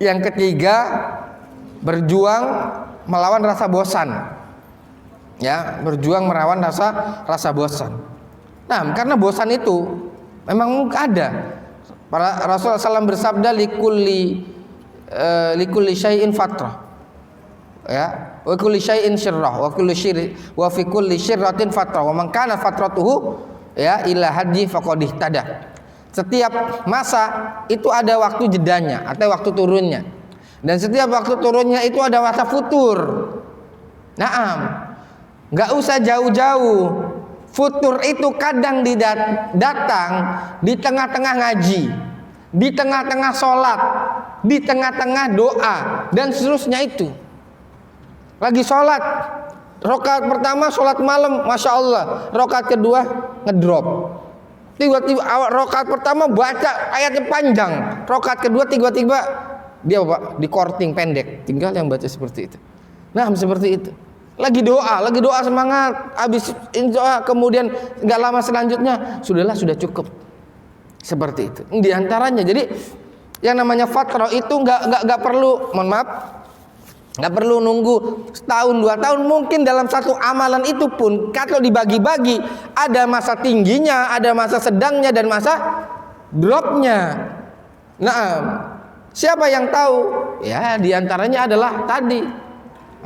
yang ketiga, berjuang melawan rasa bosan, ya, berjuang melawan rasa bosan. Nah, karena bosan itu memang ada. Para Rasulullah SAW bersabda, likulli syai'in fatrah, ya, wa kulli syai'in syirrah, wa fi kulli syirratin fatrah, wa man kana fatratuhu ya ila hadyi faqad ihtada. Setiap masa itu ada waktu jedanya atau waktu turunnya, dan setiap waktu turunnya itu ada masa futur. Naam, nggak usah jauh-jauh. Futur itu kadang datang di tengah-tengah ngaji, di tengah-tengah sholat, di tengah-tengah doa, dan seterusnya itu. Lagi sholat, rakaat pertama sholat malam, masya Allah, rakaat kedua ngedrop. Tiba-tiba rakaat pertama baca ayatnya panjang, rakaat kedua tiba-tiba dia Pak di korting pendek, tinggal yang baca seperti itu. Nah, seperti itu. Lagi doa semangat, habis doa kemudian nggak lama selanjutnya sudah cukup. Seperti itu. Di antaranya, jadi yang namanya fatrah itu nggak perlu, mohon maaf, nggak perlu nunggu setahun 2 tahun. Mungkin dalam satu amalan itu pun kalau dibagi-bagi ada masa tingginya, ada masa sedangnya, dan masa dropnya. Nah, siapa yang tahu? Ya, diantaranya adalah tadi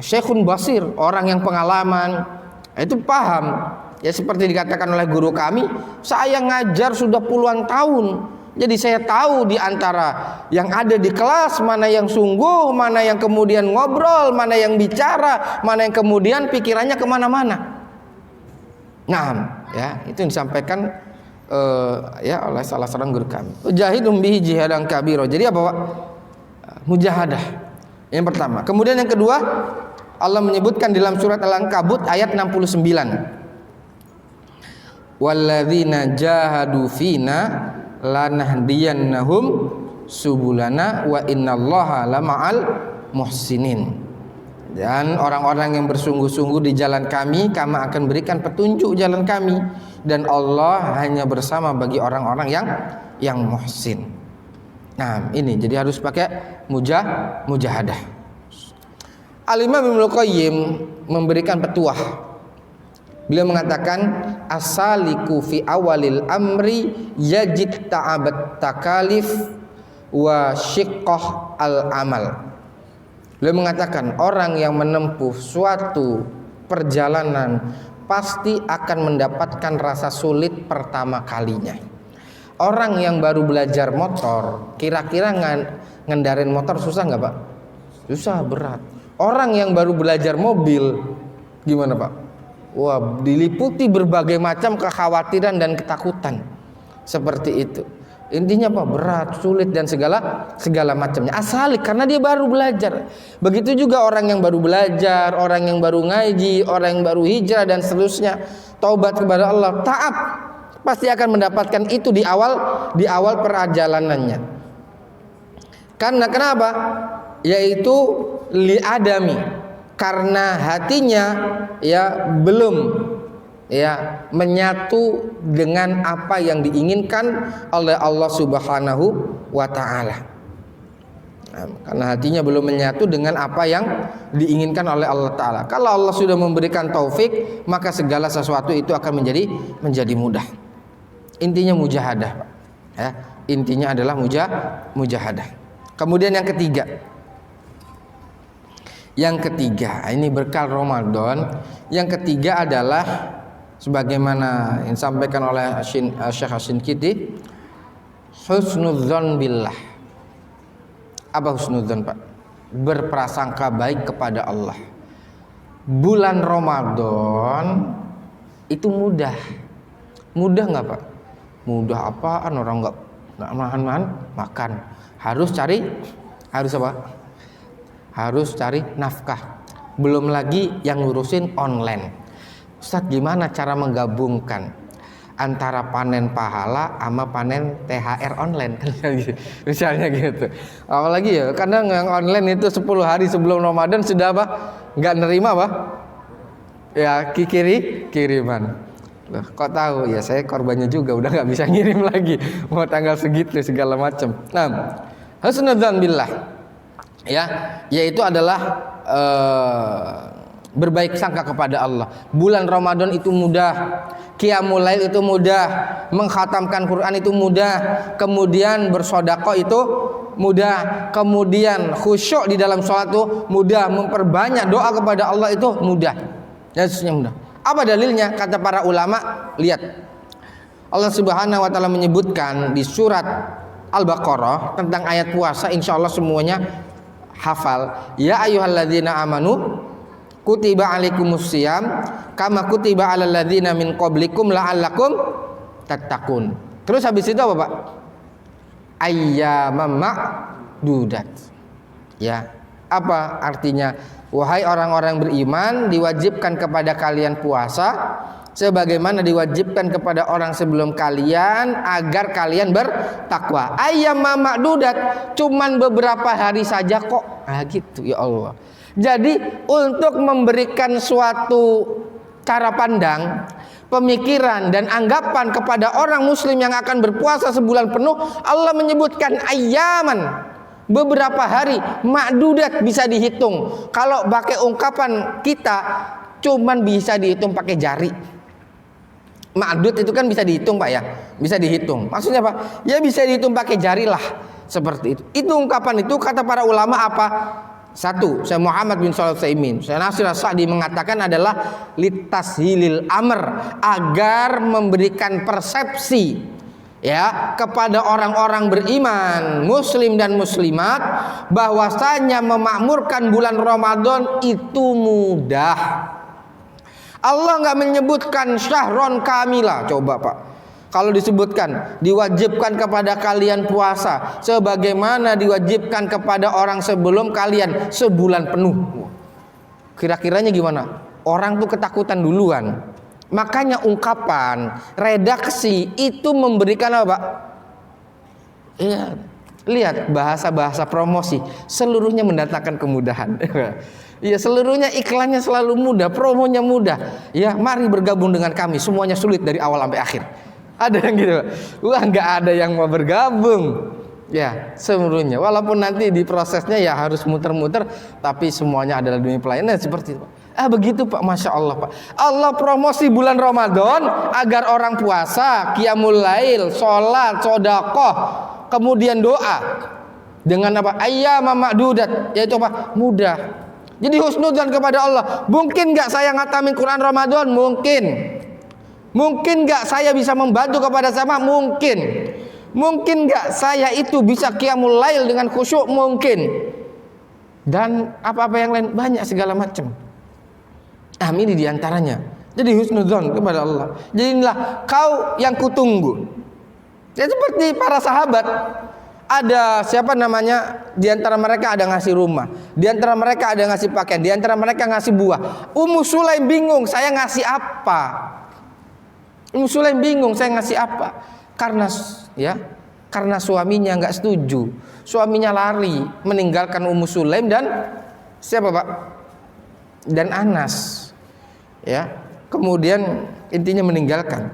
Syekhun Basir, orang yang pengalaman, itu paham. Ya seperti dikatakan oleh guru kami, saya ngajar sudah puluhan tahun. Jadi saya tahu di antara yang ada di kelas mana yang sungguh, mana yang kemudian ngobrol, mana yang bicara, mana yang kemudian pikirannya kemana-mana. Nah, ya itu yang disampaikan ya oleh salah seorang guru kami. Jahidum bihi jihadan kabiro. Jadi apa Pak? Mujahadah. Yang pertama. Kemudian yang kedua, Allah menyebutkan dalam surat Al-Ankabut ayat 69. Walladzina jahadu fina lanahdiyannahum subulana wa innallaha lama'al muhsinin. Dan orang-orang yang bersungguh-sungguh di jalan kami akan berikan petunjuk jalan kami, dan Allah hanya bersama bagi orang-orang yang muhsin. Nah, ini jadi harus pakai mujahadah. Al-Imam Ibnu Qayyim memberikan petuah. Beliau mengatakan asaliku fi awalil amri yajid ta'abat takalif wa syiqqah al-amal. Beliau mengatakan orang yang menempuh suatu perjalanan pasti akan mendapatkan rasa sulit pertama kalinya. Orang yang baru belajar motor, kira-kira ngendarin motor susah nggak Pak? Susah, berat. Orang yang baru belajar mobil gimana Pak? Wah, diliputi berbagai macam kekhawatiran dan ketakutan seperti itu. Intinya apa? Berat, sulit dan segala macamnya. Asalik karena dia baru belajar. Begitu juga orang yang baru belajar, orang yang baru ngaji, orang yang baru hijrah dan seterusnya. Taubat kepada Allah, taat, pasti akan mendapatkan itu di awal perjalanannya. Karena kenapa? Yaitu li'adami, karena hatinya ya belum ya menyatu dengan apa yang diinginkan oleh Allah Subhanahu wa taala. Karena hatinya belum menyatu dengan apa yang diinginkan oleh Allah taala. Kalau Allah sudah memberikan taufik, maka segala sesuatu itu akan menjadi mudah. Intinya mujahadah, Pak. Ya, intinya adalah mujahadah. Kemudian yang ketiga. Ini berkah Ramadan. Yang ketiga adalah sebagaimana yang disampaikan oleh Syekh Asy-Syinkiti, husnudzon billah. Apa husnudzon, Pak? Berprasangka baik kepada Allah. Bulan Ramadan itu mudah nggak, Pak? Mudah apaan? Orang nggak nahan makan. Harus apa? Harus cari nafkah. Belum lagi yang ngurusin online. Ustadz, gimana cara menggabungkan antara panen pahala sama panen THR online? Misalnya gitu. Apalagi ya, kadang yang online itu 10 hari sebelum Ramadan sudah apa? Nggak nerima apa? Ya kiriman. Loh, kok tahu? Ya saya korbannya juga, udah nggak bisa ngirim lagi. Mau tanggal segitu segala macam. Nah, husnudzan billah. Ya, yaitu adalah berbaik sangka kepada Allah. Bulan Ramadan itu mudah, qiyamul lail itu mudah, mengkhatamkan Quran itu mudah, kemudian bersedekah itu mudah, kemudian khusyuk di dalam sholat itu mudah, memperbanyak doa kepada Allah itu mudah. Ya, semuanya mudah. Apa dalilnya? Kata para ulama, lihat. Allah Subhanahu wa taala menyebutkan di surat Al-Baqarah tentang ayat puasa, insyaallah semuanya hafal. Ya ayyuhalladzina amanu kutiba alaikumusiyam kama kutiba alal ladzina min qablikum la'allakum tattaqun. Terus habis itu apa, Pak? Ayyamam ma'dudat. Ya, apa artinya? Wahai orang-orang beriman, diwajibkan kepada kalian puasa sebagaimana diwajibkan kepada orang sebelum kalian agar kalian bertakwa. Ayyamam ma'dudat, cuman beberapa hari saja kok. Ah gitu, ya Allah. Jadi untuk memberikan suatu cara pandang, pemikiran dan anggapan kepada orang muslim yang akan berpuasa sebulan penuh, Allah menyebutkan ayyaman, beberapa hari, ma'dudat, bisa dihitung. Kalau pakai ungkapan kita cuman bisa dihitung pakai jari. Ma'dud itu kan bisa dihitung, Pak, ya. Bisa dihitung. Maksudnya apa? Ya bisa dihitung pakai jari lah. Seperti itu. Itu ungkapan itu kata para ulama apa? Satu, Syekh Muhammad bin Shalih Al-Utsaimin, Syekh Nasir As-Sa'di mengatakan adalah litashilil amr, agar memberikan persepsi ya kepada orang-orang beriman, muslim dan muslimat, bahwasanya memakmurkan bulan Ramadan itu mudah. Allah nggak menyebutkan syahron kamila. Coba, Pak, kalau disebutkan diwajibkan kepada kalian puasa sebagaimana diwajibkan kepada orang sebelum kalian sebulan penuh, kira-kiranya gimana? Orang tuh ketakutan duluan. Makanya ungkapan, redaksi itu memberikan apa, Pak? Iya, lihat bahasa-bahasa promosi, seluruhnya mendatangkan kemudahan. Ya, seluruhnya iklannya selalu mudah, promonya mudah. Ya, mari bergabung dengan kami, semuanya sulit dari awal sampai akhir. Ada yang gitu, Pak. Wah, nggak ada yang mau bergabung. Ya, seluruhnya. Walaupun nanti di prosesnya ya harus muter-muter, tapi semuanya adalah demi pelayanan, seperti itu, Pak. Begitu, Pak, masya Allah, Pak. Allah promosi bulan Ramadan agar orang puasa, qiyamul lail, sholat, sedekah, kemudian doa dengan apa? Ayyamam ma'dudat, yaitu apa? Mudah. Jadi husnudzan kepada Allah. Mungkin nggak saya ngatamin Quran Ramadan? Mungkin. Mungkin nggak saya bisa membantu kepada sama? Mungkin. Mungkin nggak saya itu bisa qiyamul lail dengan khusyuk? Mungkin. dan apa-apa yang lain, banyak segala macam. Ini diantaranya. Jadi husnudzon kepada Allah. Jadi inilah kau yang kutunggu. Ya seperti para sahabat. Ada siapa namanya? Di antara mereka ada ngasih rumah, di antara mereka ada ngasih pakaian, di antara mereka ngasih buah. Ummu Sulaim bingung, saya ngasih apa? Ummu Sulaim bingung, saya ngasih apa? Karena suaminya nggak setuju. Suaminya lari meninggalkan Ummu Sulaim dan siapa, Pak? Dan Anas. Ya. Kemudian intinya meninggalkan.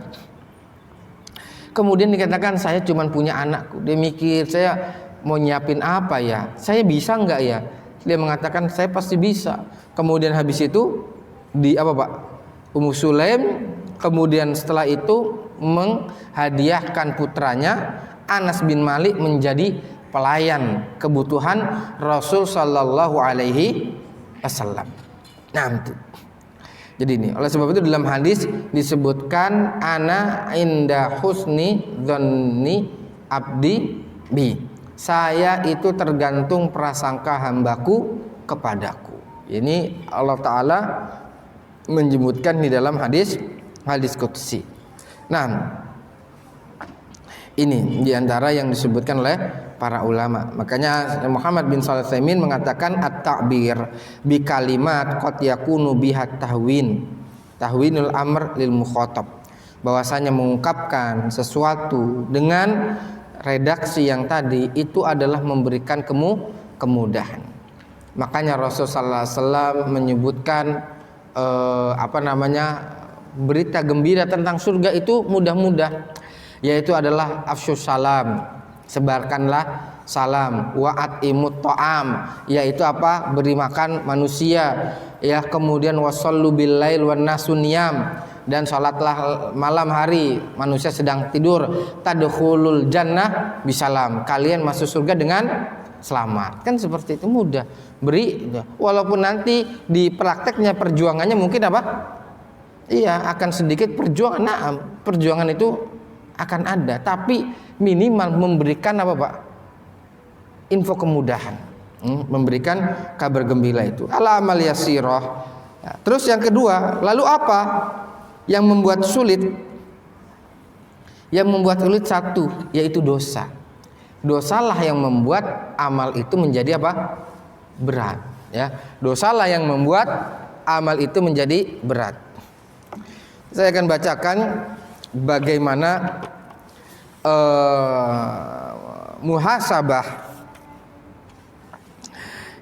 Kemudian dikatakan saya cuma punya anakku. Dia mikir, saya mau nyiapin apa ya? Saya bisa nggak ya? Dia mengatakan saya pasti bisa. Kemudian habis itu Ummu Sulaim kemudian setelah itu menghadiahkan putranya Anas bin Malik menjadi pelayan kebutuhan Rasul Shallallahu Alaihi Wasallam. Nah, jadi ini oleh sebab itu dalam hadis disebutkan ana inda husni dzanni abdi bi. Saya itu tergantung prasangka hambaku kepadaku. Ini Allah Ta'ala menyebutkan di dalam hadis qudsi. Nah, ini diantara yang disebutkan oleh para ulama. Makanya Muhammad bin Shalih Al-Utsaimin mengatakan at-ta'bir bi kalimat qad yakunu biha tahwinul amr lil mukhatab, bahwasanya mengungkapkan sesuatu dengan redaksi yang tadi itu adalah memberikan kemudahan. Makanya Rasulullah SAW menyebutkan berita gembira tentang surga itu mudah-mudah, yaitu adalah afsyus salam, sebarkanlah salam, wa'at imut ta'am, yaitu beri makan manusia, ya, kemudian wasallu bil lail wan nasu niyam, dan salatlah malam hari manusia sedang tidur, tadkhulul jannah bisalam, kalian masuk surga dengan selamat. Kan seperti itu, mudah beri, walaupun nanti di prakteknya perjuangannya mungkin akan sedikit perjuangan. Perjuangan itu akan ada, tapi minimal memberikan info kemudahan, memberikan kabar gembira itu. Al amal yasirah. Terus yang kedua, lalu apa yang membuat sulit? Yang membuat sulit satu, yaitu dosa. Dosalah yang membuat amal itu menjadi berat, ya. Dosalah yang membuat amal itu menjadi berat. Saya akan bacakan bagaimana muhasabah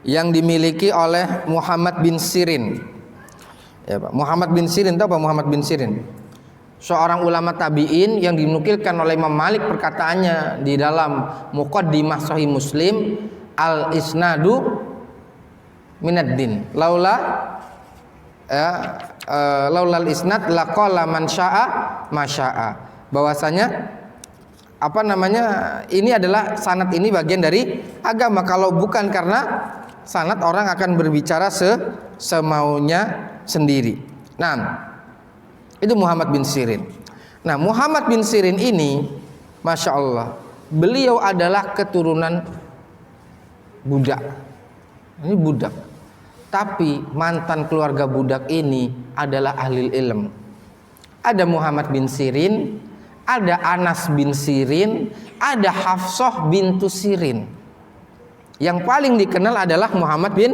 yang dimiliki oleh Muhammad bin Sirin. Ya, Pak. Muhammad bin Sirin, tahu Pak Muhammad bin Sirin? Seorang ulama tabi'in yang dinukilkan oleh Imam Malik perkataannya di dalam Muqaddimah Sahih Muslim, al isnadu minaddin. Laulal isnad laqala man syaa masyaa. Bahwasanya ini adalah sanad ini bagian dari agama. Kalau bukan karena sanad, orang akan berbicara semaunya sendiri. Nah, itu Muhammad bin Sirin. Nah, Muhammad bin Sirin ini, masya Allah, beliau adalah keturunan budak. Ini budak, tapi mantan keluarga budak ini adalah ahli ilm. Ada Muhammad bin Sirin, ada Anas bin Sirin, ada Hafsah bintu Sirin. Yang paling dikenal adalah Muhammad bin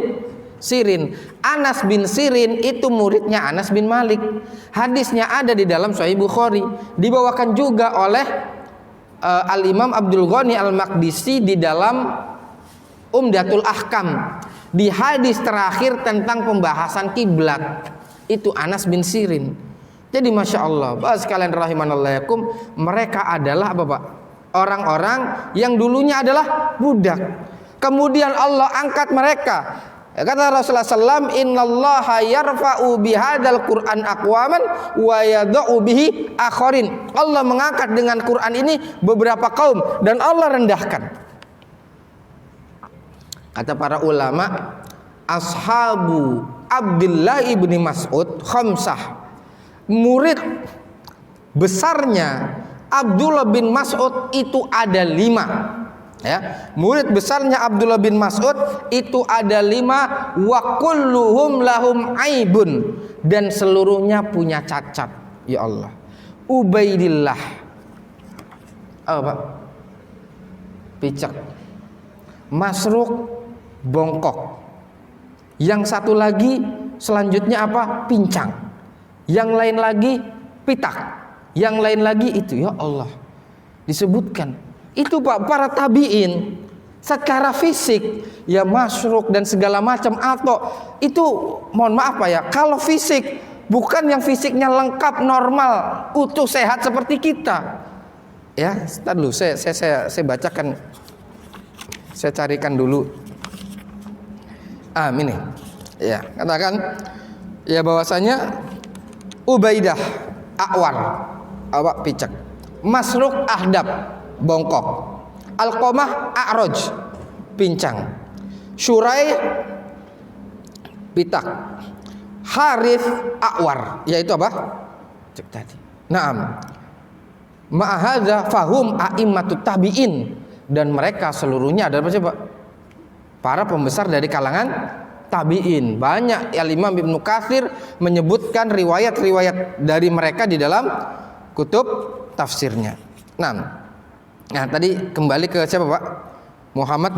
Sirin. Anas bin Sirin itu muridnya Anas bin Malik. Hadisnya ada di dalam Sahih Bukhari. Dibawakan juga oleh Al-Imam Abdul Ghani Al-Maqdisi di dalam Umdatul Ahkam. Di hadis terakhir tentang pembahasan kiblat, itu Anas bin Sirin. Jadi masya Allah, Bapak sekalian rahimanallahu, mereka adalah orang-orang yang dulunya adalah budak. Kemudian Allah angkat mereka. Kata Rasulullah SAW, innallaha yarfa'u bihadzal Qur'an aqwaman wa yadha'u bihi akharin. Allah mengangkat dengan Quran ini beberapa kaum dan Allah rendahkan. Kata para ulama, ashabu Abdullah ibni Mas'ud khamsah. Murid besarnya Abdullah bin Mas'ud itu ada 5. Ya, murid besarnya Abdullah bin Mas'ud itu ada 5, wa kulluhum lahum aibun, dan seluruhnya punya cacat. Ya Allah. Ubaidillah, apa Pak? Picek. Masruk, bongkok. Yang satu lagi selanjutnya apa? Pincang. Yang lain lagi pitak. Yang lain lagi itu, ya Allah. Disebutkan itu Pak, para tabiin secara fisik ya masruk dan segala macam, atau itu mohon maaf Pak ya, kalau fisik bukan yang fisiknya lengkap, normal, utuh, sehat seperti kita. Ya, sebentar dulu saya bacakan, saya carikan dulu. Ini ya, katakan ya bahwasanya Ubaidah A'war, awak picek, Masruk Ahdab, bongkok, Alqamah A'raj, pincang, Syurai pitak, Harith A'war, yaitu apa? Cek tadi. Naam. Ma'ahadza fahum a'immatut tabi'in, dan mereka seluruhnya adalah siapa? Para pembesar dari kalangan tabi'in. Banyak Imam Ibnu Katsir menyebutkan riwayat-riwayat dari mereka di dalam kutub tafsirnya. Nah, tadi kembali ke siapa Pak? Muhammad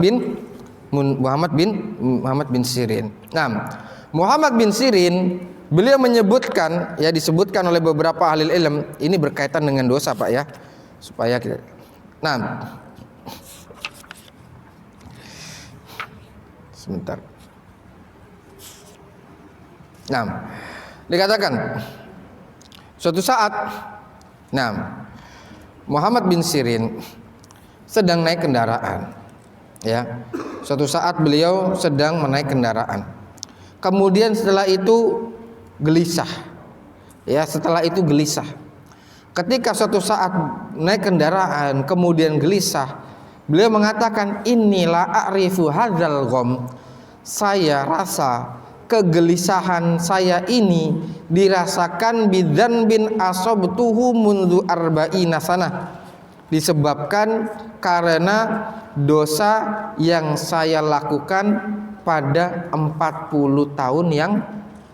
bin Sirin. Nah, Muhammad bin Sirin, beliau menyebutkan, ya disebutkan oleh beberapa ahli ilmu, ini berkaitan dengan dosa Pak ya, supaya kita. Nah, sebentar. Nah, dikatakan suatu saat, Muhammad bin Sirin sedang naik kendaraan. Ya, suatu saat beliau sedang menaik kendaraan. Kemudian setelah itu gelisah. Ya, setelah itu gelisah. Ketika suatu saat naik kendaraan kemudian gelisah, beliau mengatakan, inilah a'rifu hadzal gham. Saya rasa kegelisahan saya ini dirasakan bidzan bin asabtuhu mundu arba'ina sanah, disebabkan karena dosa yang saya lakukan pada 40 tahun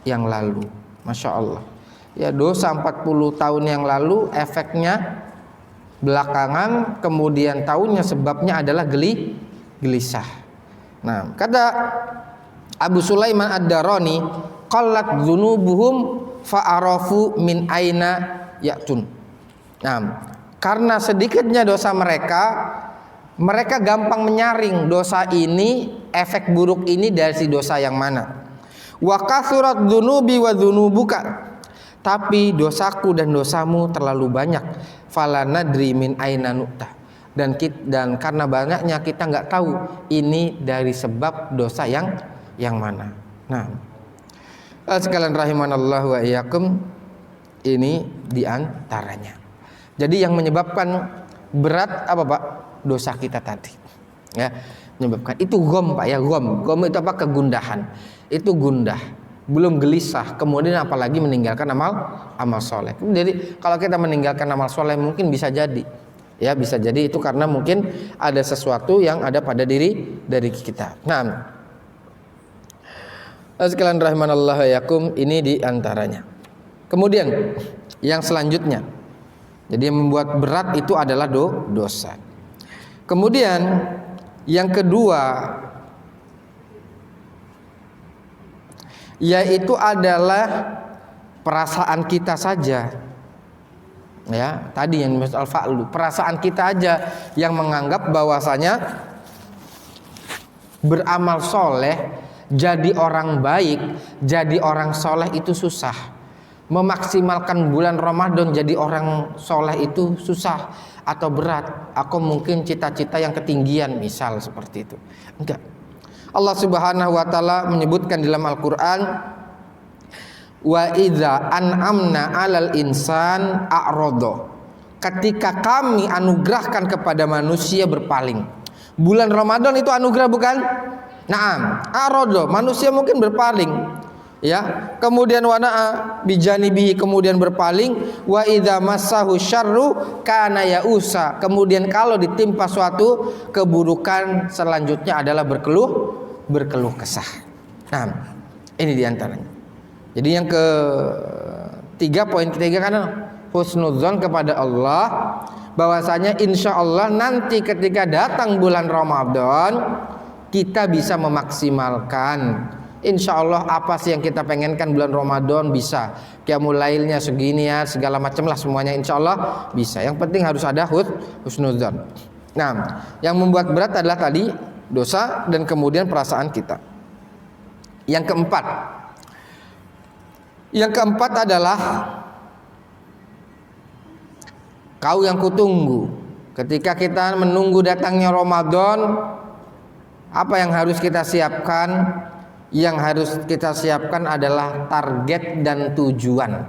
yang lalu. Masya Allah. Ya, dosa 40 tahun yang lalu, efeknya belakangan, kemudian tahunnya sebabnya adalah gelisah. Nah, kata Abu Sulaiman Ad-Darani, qallat dzunubuhum fa'arafu min aina ya'tun. Nah, karena sedikitnya dosa mereka gampang menyaring dosa ini, efek buruk ini dari si dosa yang mana. Wa kathurat dzunubi wa dzunubuka, tapi dosaku dan dosamu terlalu banyak. Fala nadri min aina nu'ta, dan karena banyaknya kita nggak tahu ini dari sebab dosa yang mana. Nah, sekalian rahimanallah wa iyyakum, ini diantaranya. Jadi yang menyebabkan berat apa Pak? Dosa kita tadi. Ya, menyebabkan itu gham Pak ya, gham. Gham itu apa? Kegundahan. Itu gundah, belum gelisah, kemudian apalagi meninggalkan amal soleh. Jadi kalau kita meninggalkan amal soleh mungkin bisa jadi, ya bisa jadi itu karena mungkin ada sesuatu yang ada pada diri dari kita. Nah, sekalian rahimanallah yakum, ini diantaranya. Kemudian yang selanjutnya, jadi yang membuat berat itu adalah dosa. Kemudian yang kedua, yaitu adalah perasaan kita saja. Ya, tadi yang misal fa'lu, perasaan kita aja yang menganggap bahwasanya beramal soleh, jadi orang baik, jadi orang soleh itu susah. Memaksimalkan bulan Ramadan jadi orang soleh itu susah atau berat. Aku mungkin cita-cita yang ketinggian, misal seperti itu. Enggak. Allah Subhanahu wa taala menyebutkan dalam Al-Qur'an, wa idza an'amna 'alal insan a'rada. Ketika kami anugerahkan kepada manusia berpaling. Bulan Ramadan itu anugerah bukan? Naam, a'rada, manusia mungkin berpaling. ya, kemudian wana'a bijanibihi, kemudian berpaling, wa idza massahu syarru kana ya'usa, kemudian kalau ditimpa suatu keburukan selanjutnya adalah berkeluh kesah. Nah, ini diantaranya. Jadi yang poin ketiga kan husnudzon kepada Allah, bahwasanya insya Allah nanti ketika datang bulan Ramadan kita bisa memaksimalkan. Insya Allah apa sih yang kita pengenkan bulan Ramadan bisa. Qiyamul lailnya segini ya, segala macam lah semuanya insya Allah bisa. Yang penting harus ada husnudzon. Nah, yang membuat berat adalah tadi dosa dan kemudian perasaan kita. Yang keempat adalah kau yang kutunggu. Ketika kita menunggu datangnya Ramadan, apa yang harus kita siapkan? Yang harus kita siapkan adalah target dan tujuan.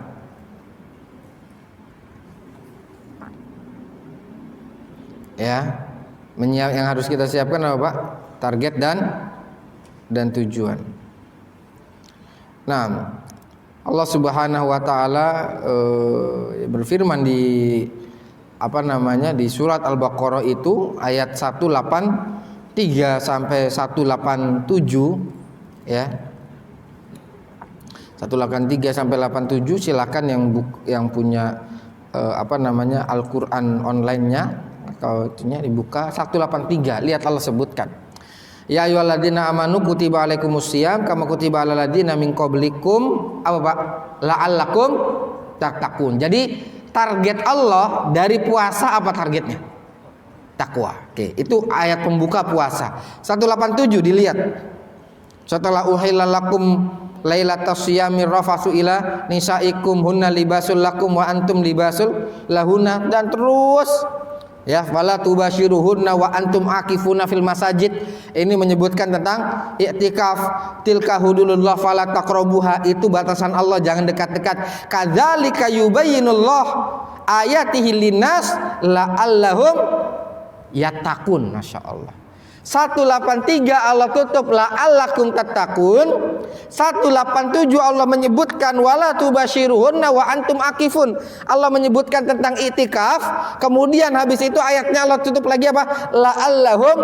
Ya, yang harus kita siapkan apa, Pak? Target dan tujuan. Nah, Allah Subhanahu wa taala berfirman di di surat Al-Baqarah itu ayat 183 sampai 187 ya. 183 sampai 87 silakan yang punya Al-Qur'an online-nya, kalau itunya dibuka 183, lihat Allah sebutkan. Ya ayyuhalladzina amanu kutiba alaikumusiyam kama kutiba alal ladzina min qablikum la'allakum tattaqun. Jadi target Allah dari puasa apa targetnya? Takwa. Oke, itu ayat pembuka puasa. 187 dilihat. Setelah uhillalakum lailatas syiyamir rafasu ila nisaikum hunna libasul lakum wa antum libasul lahunna, dan terus ya, fala tubashiruhunna wa antum akifuna fil masajid. Ini menyebutkan tentang i'tikaf. Tilka hududullah fala taqrabuha, itu batasan Allah, jangan dekat-dekat. Kadzalika yubayyinullah ayatihi linnas la'allahum yattaqun. Masyaallah. 183 Allah tutup la'allakum tattaqun. 187 Allah menyebutkan wala tubashiruhunna wa antum akifun. Allah menyebutkan tentang itikaf. Kemudian habis itu ayatnya Allah tutup lagi apa? La'allahum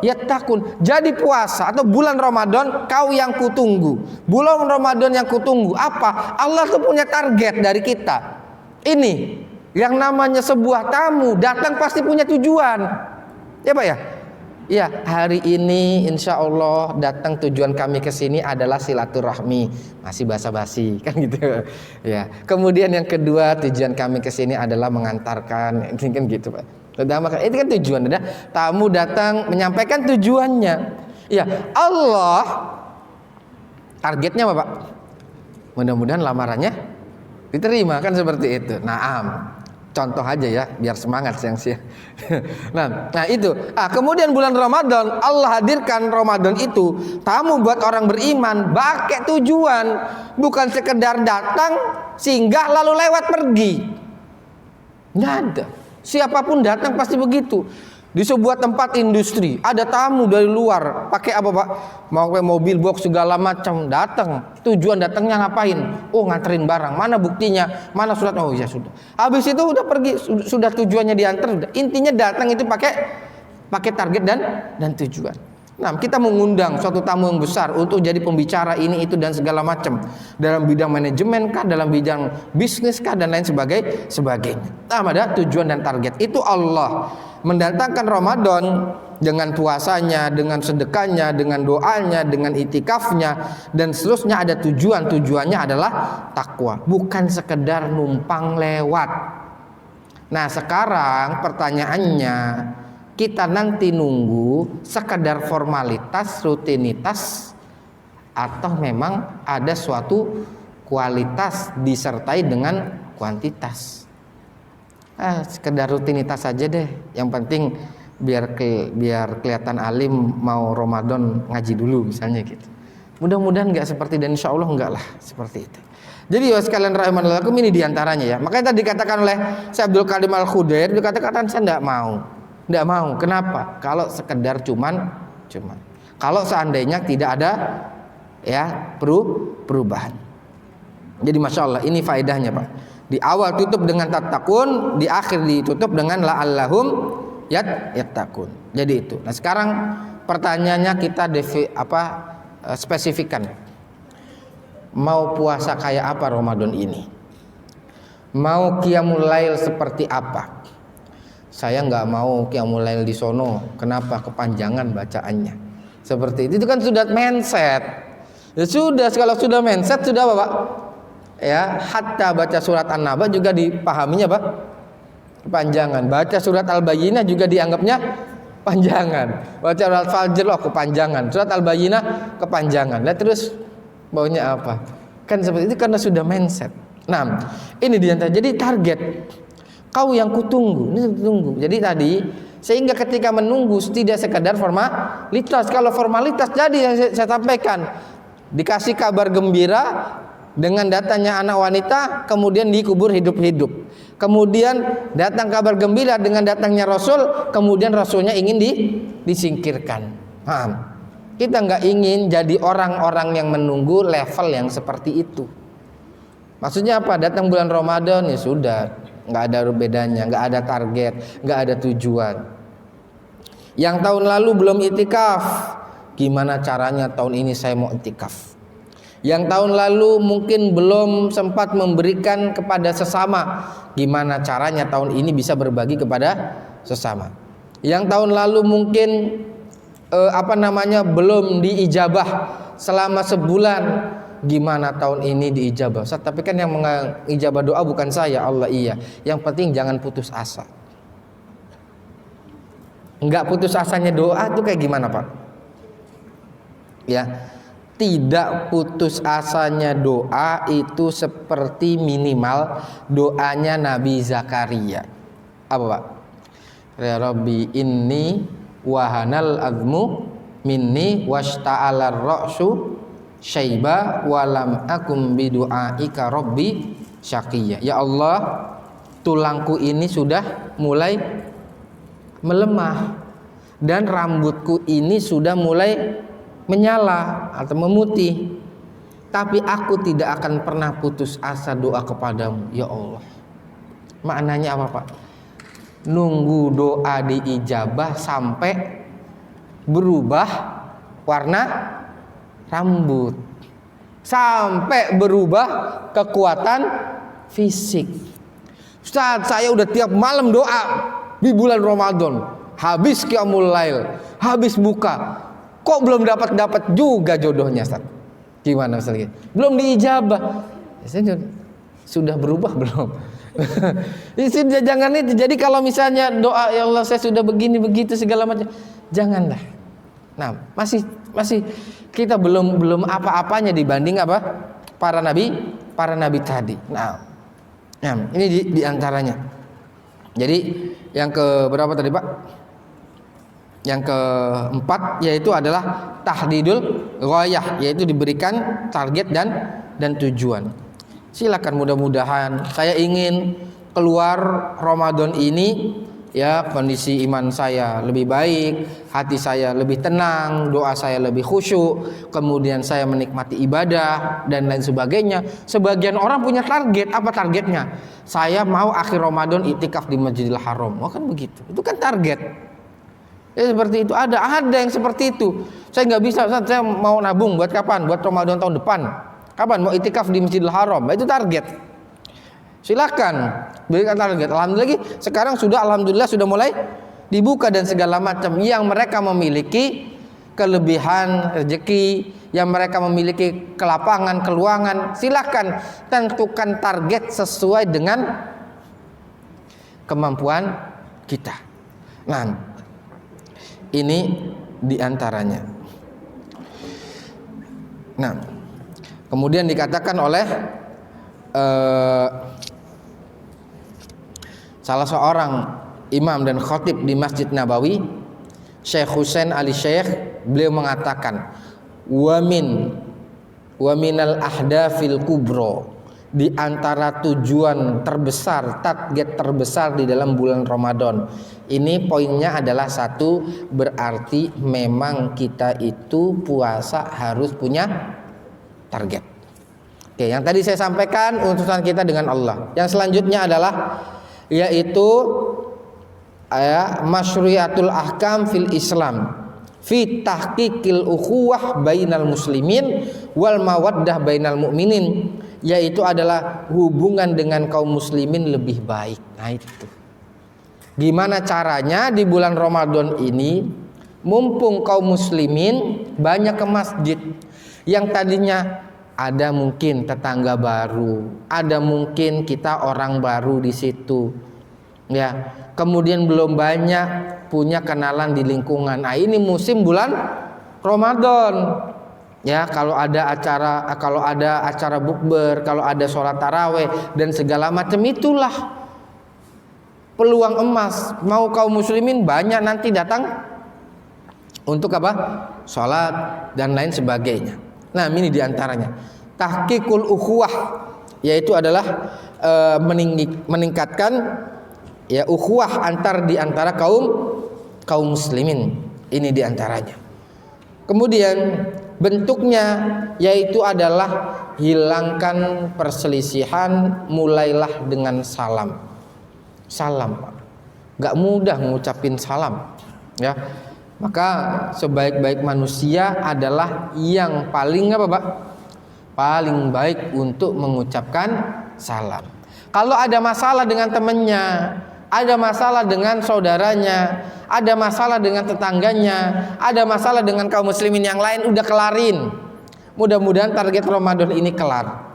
yattaqun. Jadi puasa atau bulan Ramadan kau yang kutunggu. Bulan Ramadan yang kutunggu apa? Allah tuh punya target dari kita. Ini yang namanya sebuah tamu datang pasti punya tujuan. Ya Pak ya? Ya, hari ini insya Allah datang tujuan kami ke sini adalah silaturahmi. Masih basa-basi kan gitu. Ya. Kemudian yang kedua, tujuan kami ke sini adalah mengantarkan, ini kan gitu Pak. Itu kan tujuan, ada tamu datang menyampaikan tujuannya. Ya, Allah targetnya apa Pak? Mudah-mudahan lamarannya diterima kan seperti itu. Naam. Contoh aja ya, biar semangat siang-siang. Nah itu. Kemudian bulan Ramadan, Allah hadirkan Ramadan itu tamu buat orang beriman, pakai tujuan, bukan sekedar datang, singgah lalu lewat pergi. Nggak ada. Siapapun datang pasti begitu. Di sebuah tempat industri ada tamu dari luar, pakai apa Pak? Mau pakai mobil box segala macam, datang. Tujuan datangnya ngapain? Oh, nganterin barang. Mana buktinya? Mana surat? Oh ya sudah. Habis itu udah pergi, sudah tujuannya diantar. Intinya datang itu pakai target dan tujuan. Nah, kita mengundang suatu tamu yang besar untuk jadi pembicara ini itu dan segala macam, dalam bidang manajemen kah, dalam bidang bisnis kah, dan lain sebagainya. Nah, ada tujuan dan target. Itu Allah mendatangkan Ramadan dengan puasanya, dengan sedekahnya, dengan doanya, dengan itikafnya, dan seterusnya. Ada tujuan. Tujuannya adalah takwa, bukan sekedar numpang lewat. Nah, sekarang pertanyaannya, kita nanti nunggu sekedar formalitas, rutinitas, atau memang ada suatu kualitas disertai dengan kuantitas? Sekedar rutinitas saja deh. Yang penting biar kelihatan alim, mau Ramadan ngaji dulu misalnya gitu. Mudah-mudahan enggak seperti, dan insya Allah enggak lah seperti itu. Jadi ya sekalian rahimanallah, ini diantaranya ya. Makanya tadi dikatakan oleh Syekh Abdul Qadim Al-Khudair, dikatakan saya enggak mau. Kenapa? Kalau sekedar cuman. Kalau seandainya tidak ada ya perubahan. Jadi masya Allah ini faedahnya Pak. Di awal tutup dengan tattaqun, di akhir ditutup dengan la'allahum yattaqun. Jadi itu. Nah sekarang pertanyaannya kita spesifikkan. Mau puasa kayak apa Ramadan ini? Mau qiyamul lail seperti apa? Saya nggak mau qiyamul lail di sono. Kenapa? Kepanjangan bacaannya. Seperti itu kan sudah mindset. Ya sudah, kalau sudah mindset sudah apa Pak? Ya, hatta baca surat An-Naba juga dipahaminya Pak kepanjangan. Baca surat Al-Bayyinah juga dianggapnya panjangan. Baca surat Al-Fajr kepanjangan. Surat Al-Bayyinah kepanjangan. Nah terus maunya apa? Kan seperti itu karena sudah mindset. Nah, ini diantara. Jadi target kau yang kutunggu. Ini tunggu. Jadi tadi sehingga ketika menunggu tidak sekadar formalitas. Kalau formalitas jadi yang saya sampaikan dikasih kabar gembira dengan datangnya anak wanita, kemudian dikubur hidup-hidup. Kemudian datang kabar gembira dengan datangnya Rasul, kemudian Rasulnya ingin disingkirkan. Paham? Kita nggak ingin jadi orang-orang yang menunggu level yang seperti itu. Maksudnya apa? Datang bulan Ramadan ya sudah, nggak ada bedanya, nggak ada target, nggak ada tujuan. Yang tahun lalu belum itikaf, gimana caranya tahun ini saya mau itikaf? Yang tahun lalu mungkin belum sempat memberikan kepada sesama, gimana caranya tahun ini bisa berbagi kepada sesama. Yang tahun lalu mungkin belum diijabah selama sebulan, gimana tahun ini diijabah? Tapi kan yang mengijabah doa bukan saya, Allah iya. Yang penting jangan putus asa. Enggak putus asanya doa itu kayak gimana Pak? Ya. Tidak putus asanya doa itu seperti minimal doanya Nabi Zakaria. Apa Pak? Ya Rabbi inni wahanal azmu minni washta'alar ra'su syaiba walam akum bidu'aika rabbi syaqiyya. Ya Allah, tulangku ini sudah mulai melemah dan rambutku ini sudah mulai menyala atau memutih, tapi aku tidak akan pernah putus asa doa kepadamu ya Allah. Maknanya apa Pak? Nunggu doa diijabah sampai berubah warna rambut, sampai berubah kekuatan fisik. Ustaz, saya udah tiap malam doa di bulan Ramadan, habis qiyamul lail, habis buka, kok belum dapat juga jodohnya Ustaz? Gimana Ustaz? Belum diijabah. Sudah berubah belum? Jangan itu. Jadi kalau misalnya doa ya Allah saya sudah begini begitu segala macam, janganlah. Nah, masih kita belum apa-apanya dibanding apa? Para nabi tadi. Nah, ini di antaranya. Jadi yang ke berapa tadi Pak? Yang keempat yaitu adalah tahdidul ghayah, yaitu diberikan target dan tujuan. Silakan, mudah-mudahan saya ingin keluar Ramadan ini ya kondisi iman saya lebih baik, hati saya lebih tenang, doa saya lebih khusyuk, kemudian saya menikmati ibadah dan lain sebagainya. Sebagian orang punya target, apa targetnya? Saya mau akhir Ramadan itikaf di Masjidil Haram. Oh kan begitu. Itu kan target. Ya seperti itu, ada yang seperti itu. Saya nggak bisa, saya mau nabung buat kapan? Buat Ramadan tahun depan. Kapan mau itikaf di Masjidil Haram? Itu target. Silakan berikan target. Alhamdulillah sekarang alhamdulillah sudah mulai dibuka dan segala macam. Yang mereka memiliki kelebihan rezeki, yang mereka memiliki kelapangan, keluangan, silakan tentukan target sesuai dengan kemampuan kita. Nah, ini diantaranya. Nah, kemudian dikatakan oleh salah seorang imam dan khatib di Masjid Nabawi, Syekh Husain Ali Syekh, beliau mengatakan wa minal ahdafil kubro, di antara tujuan terbesar, target terbesar di dalam bulan Ramadan. Ini poinnya adalah satu, berarti memang kita itu puasa harus punya target. Oke, yang tadi saya sampaikan urusan kita dengan Allah. Yang selanjutnya adalah yaitu masyru'iyatul ahkam fil Islam fi tahqiqil ukhuwah bainal muslimin wal mawaddah bainal mu'minin, yaitu adalah hubungan dengan kaum muslimin lebih baik. Nah itu gimana caranya di bulan Ramadan ini, mumpung kaum muslimin banyak ke masjid, yang tadinya ada mungkin tetangga baru, ada mungkin kita orang baru di situ, ya. Kemudian belum banyak punya kenalan di lingkungan. Nah, ini musim bulan Ramadan, ya. Kalau ada acara bukber, kalau ada sholat taraweh dan segala macam, itulah peluang emas. Mau kaum muslimin banyak nanti datang untuk apa? Sholat dan lain sebagainya. Nah, ini diantaranya tahqiqul ukhuwah, yaitu adalah meningkatkan ya ukhuwah di antara kaum muslimin. Ini diantaranya. Kemudian bentuknya yaitu adalah hilangkan perselisihan, mulailah dengan salam. Salam, gak mudah mengucapin salam, ya. Maka sebaik-baik manusia adalah yang paling apa, Pak? Paling baik untuk mengucapkan salam. Kalau ada masalah dengan temannya, ada masalah dengan saudaranya, ada masalah dengan tetangganya, ada masalah dengan kaum muslimin yang lain, udah kelarin. Mudah-mudahan target Ramadan ini kelar.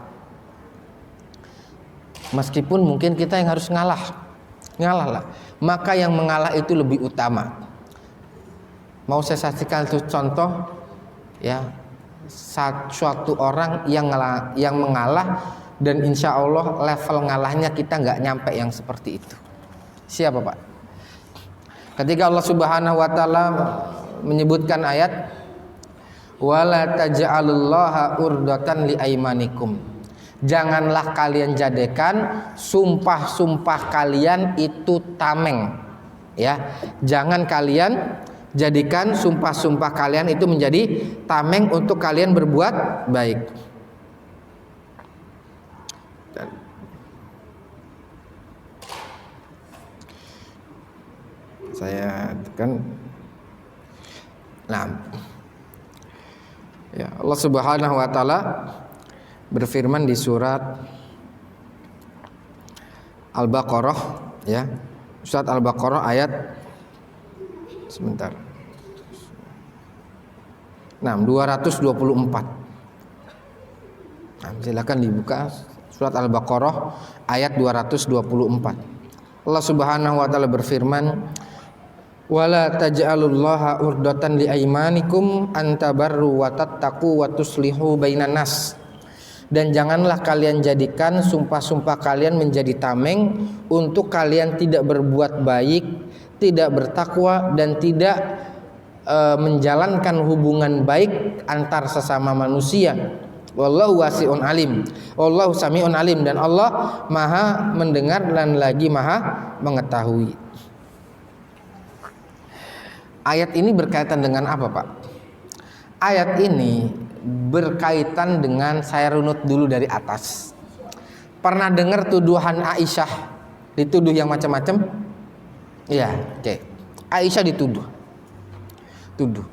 Meskipun mungkin kita yang harus ngalah lah. Maka yang mengalah itu lebih utama. Mau saya saksikan itu contoh, ya, suatu orang yang mengalah dan insya Allah level ngalahnya kita nggak nyampe yang seperti itu. Siapa, Pak? Ketika Allah Subhanahu Wa Taala menyebutkan ayat wala taj'alullaha urdatan li aimanikum, janganlah kalian jadikan sumpah-sumpah kalian itu tameng, ya. Jangan kalian jadikan sumpah-sumpah kalian itu menjadi tameng untuk kalian berbuat baik. Saya tekan. Nah, ya, Allah Subhanahu Wa Taala berfirman di surat Al-Baqarah, ya, surat Al-Baqarah ayat sebentar. Nah, 224. Nah, silakan dibuka surat Al-Baqarah ayat 224. Allah Subhanahu wa taala berfirman, "Wala taj'alullaha urdatan liaimanikum antabarru wa tattaqu wa tuslihu bainan nas." Dan janganlah kalian jadikan sumpah-sumpah kalian menjadi tameng untuk kalian tidak berbuat baik, tidak bertakwa dan tidak menjalankan hubungan baik antar sesama manusia. Wallahu wasi'un alim. Wallahu sami'un alim, dan Allah Maha mendengar dan lagi Maha mengetahui. Ayat ini berkaitan dengan apa, Pak? Ayat ini berkaitan dengan, saya runut dulu dari atas. Pernah dengar tuduhan Aisyah dituduh yang macam-macam? Iya, oke. Aisyah dituduh.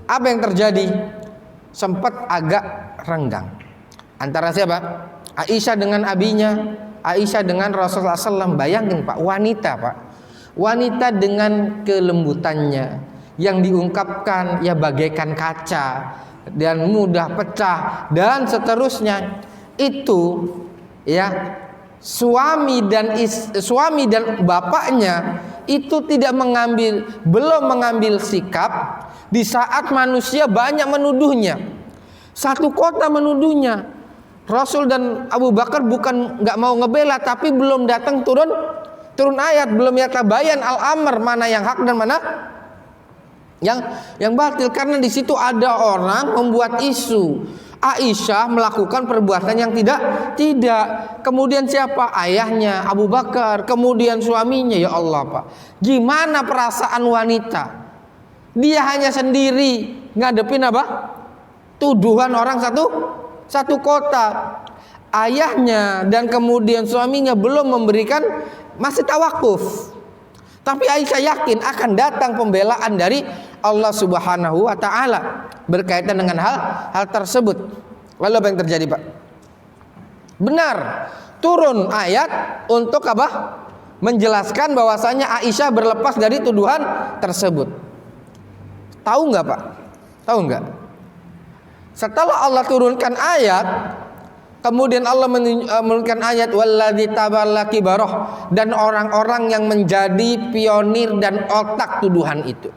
Apa yang terjadi? Sempat agak renggang. Antara siapa? Aisyah dengan abinya, Aisyah dengan Rasulullah SAW. Bayangin, Pak, wanita dengan kelembutannya yang diungkapkan ya bagaikan kaca dan mudah pecah dan seterusnya, itu ya suami dan bapaknya itu belum mengambil sikap di saat manusia banyak menuduhnya. Satu kota menuduhnya. Rasul dan Abu Bakar bukan nggak mau ngebela, tapi belum datang turun ayat, belum yatabayan al-amr, mana yang hak dan mana yang batil, karena di situ ada orang membuat isu Aisyah melakukan perbuatan yang tidak. Kemudian siapa? Ayahnya Abu Bakar, kemudian suaminya. Ya Allah, Pak, gimana perasaan wanita? Dia hanya sendiri ngadepin apa? Tuduhan orang satu kota. Ayahnya dan kemudian suaminya belum memberikan, masih tawakuf. Tapi Aisyah yakin akan datang pembelaan dari Allah Subhanahu wa taala berkaitan dengan hal tersebut. Lalu apa yang terjadi, Pak? Benar, turun ayat untuk apa? Menjelaskan bahwasanya Aisyah berlepas dari tuduhan tersebut. Tahu nggak, Pak? Tahu nggak? Setelah Allah turunkan ayat, kemudian Allah menurunkan ayat walladzi taballaki baroh, dan orang-orang yang menjadi pionir dan otak tuduhan itu.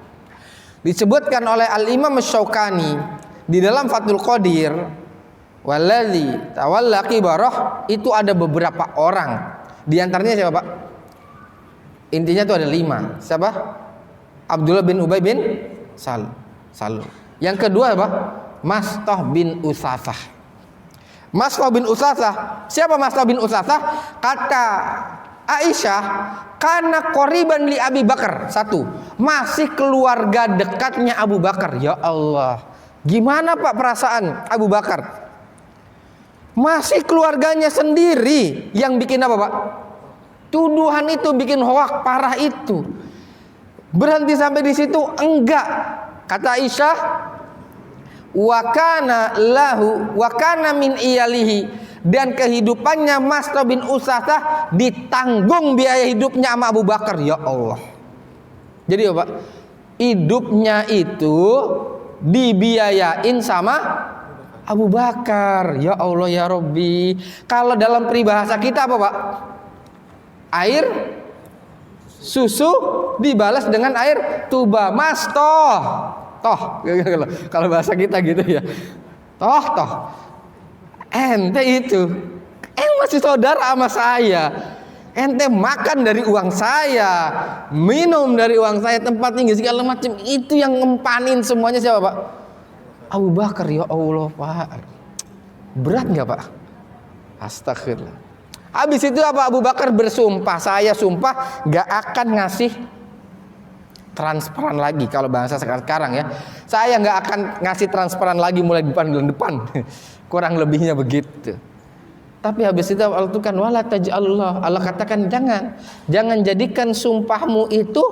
Disebutkan oleh Al-Imam Asy-Syaukani di dalam Fathul Qadir, walladzi tawallaki baroh itu ada beberapa orang. Di antaranya siapa, Pak? Intinya itu ada 5. Siapa? Abdullah bin Ubay bin Salul. Yang kedua apa? Mastah bin Usasah. Mastah bin Usasah. Siapa Mastah bin Usasah? Kata Aisyah, karena qoriban li Abi Bakar. 1, masih keluarga dekatnya Abu Bakar. Ya Allah, gimana Pak perasaan Abu Bakar? Masih keluarganya sendiri yang bikin apa, Pak? Tuduhan itu, bikin hoak parah itu. Berhenti sampai di situ? Enggak. Kata Aisyah, wa kana lahu wa kana min iyalihi, dan kehidupannya Mastah bin Usasah ditanggung biaya hidupnya sama Abu Bakar. Ya Allah. Jadi apa? Hidupnya itu dibiayain sama Abu Bakar. Ya Allah ya Rabbi. Kalau dalam peribahasa kita apa, Pak? Air susu dibalas dengan air tuba. Mas toh kalau bahasa kita gitu ya, toh ente itu masih saudara sama saya, ente makan dari uang saya, minum dari uang saya, tempat tinggal segala macam, itu yang ngempanin semuanya siapa, Pak? Abu Bakar. Ya Allah, Pak, berat nggak, Pak? Astagfirullah. Habis itu apa? Abu Bakar bersumpah, saya sumpah gak akan ngasih transparan lagi. Kalau bahasa sekarang ya, saya nggak akan ngasih transparan lagi mulai bulan depan. Kurang lebihnya begitu. Tapi habis itu Allah tuh kan wala taj'alullah, Allah katakan jangan jadikan sumpahmu itu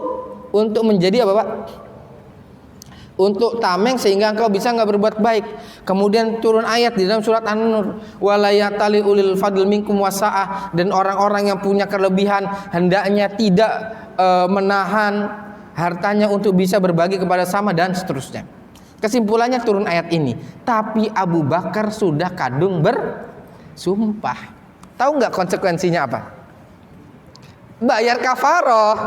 untuk menjadi apa, Pak? Untuk tameng sehingga engkau bisa nggak berbuat baik. Kemudian turun ayat di dalam surat An-Nur, walayatali ulil fadl minkum wasaah, dan orang-orang yang punya kelebihan hendaknya tidak menahan hartanya untuk bisa berbagi kepada sama, dan seterusnya. Kesimpulannya turun ayat ini. Tapi Abu Bakar sudah kadung bersumpah. Tahu nggak konsekuensinya apa? Bayar kafaroh.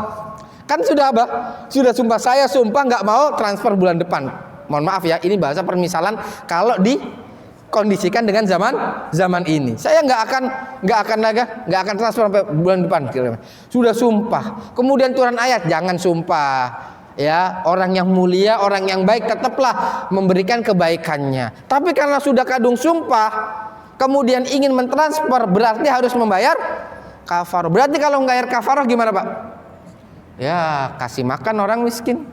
Kan sudah apa? Sudah sumpah, saya sumpah nggak mau transfer bulan depan. Mohon maaf ya, ini bahasa permisalan kalau dikondisikan dengan zaman ini. Saya nggak akan transfer sampai bulan depan. Sudah sumpah. Kemudian turun ayat, jangan sumpah. Ya, orang yang mulia, orang yang baik tetaplah memberikan kebaikannya. Tapi karena sudah kadung sumpah, kemudian ingin mentransfer, berarti harus membayar kafaroh. Berarti kalau nggak bayar kafaroh gimana, Pak? Ya, kasih makan orang miskin,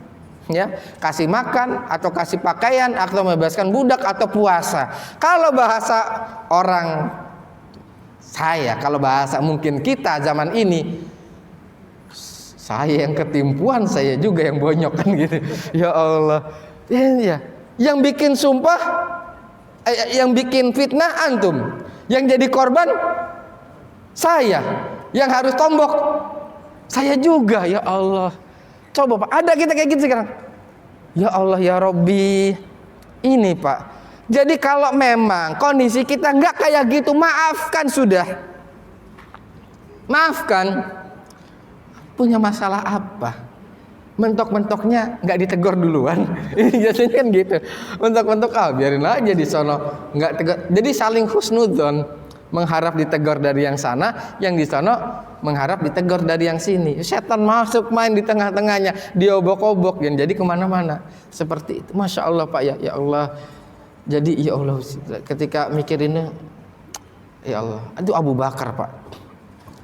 ya, kasih makan atau kasih pakaian atau membebaskan budak atau puasa. Kalau bahasa orang saya, kalau bahasa mungkin kita zaman ini, saya yang ketimpuan, saya juga yang bonyok kan gitu. Ya Allah. Ya, yang bikin sumpah, yang bikin fitnah antum, yang jadi korban saya, yang harus tombok saya juga. Ya Allah. Coba, Pak, ada kita kayak gitu sekarang. Ya Allah ya Rabbi. Ini, Pak. Jadi kalau memang kondisi kita nggak kayak gitu, maafkan sudah. Maafkan. Punya masalah apa? Mentok-mentoknya nggak ditegur duluan. Biasanya kan gitu. Mentok-mentok, biarin aja di sono. Nggak tegur. Jadi saling husnudzon. Mengharap ditegur dari yang sana, yang di sono mengharap ditegur dari yang sini. Setan masuk main di tengah-tengahnya, diobok-obok, dan jadi kemana-mana. Seperti itu. Masya Allah, Pak, ya Allah. Jadi ya Allah, ketika mikirinnya, ya Allah, itu Abu Bakar, Pak.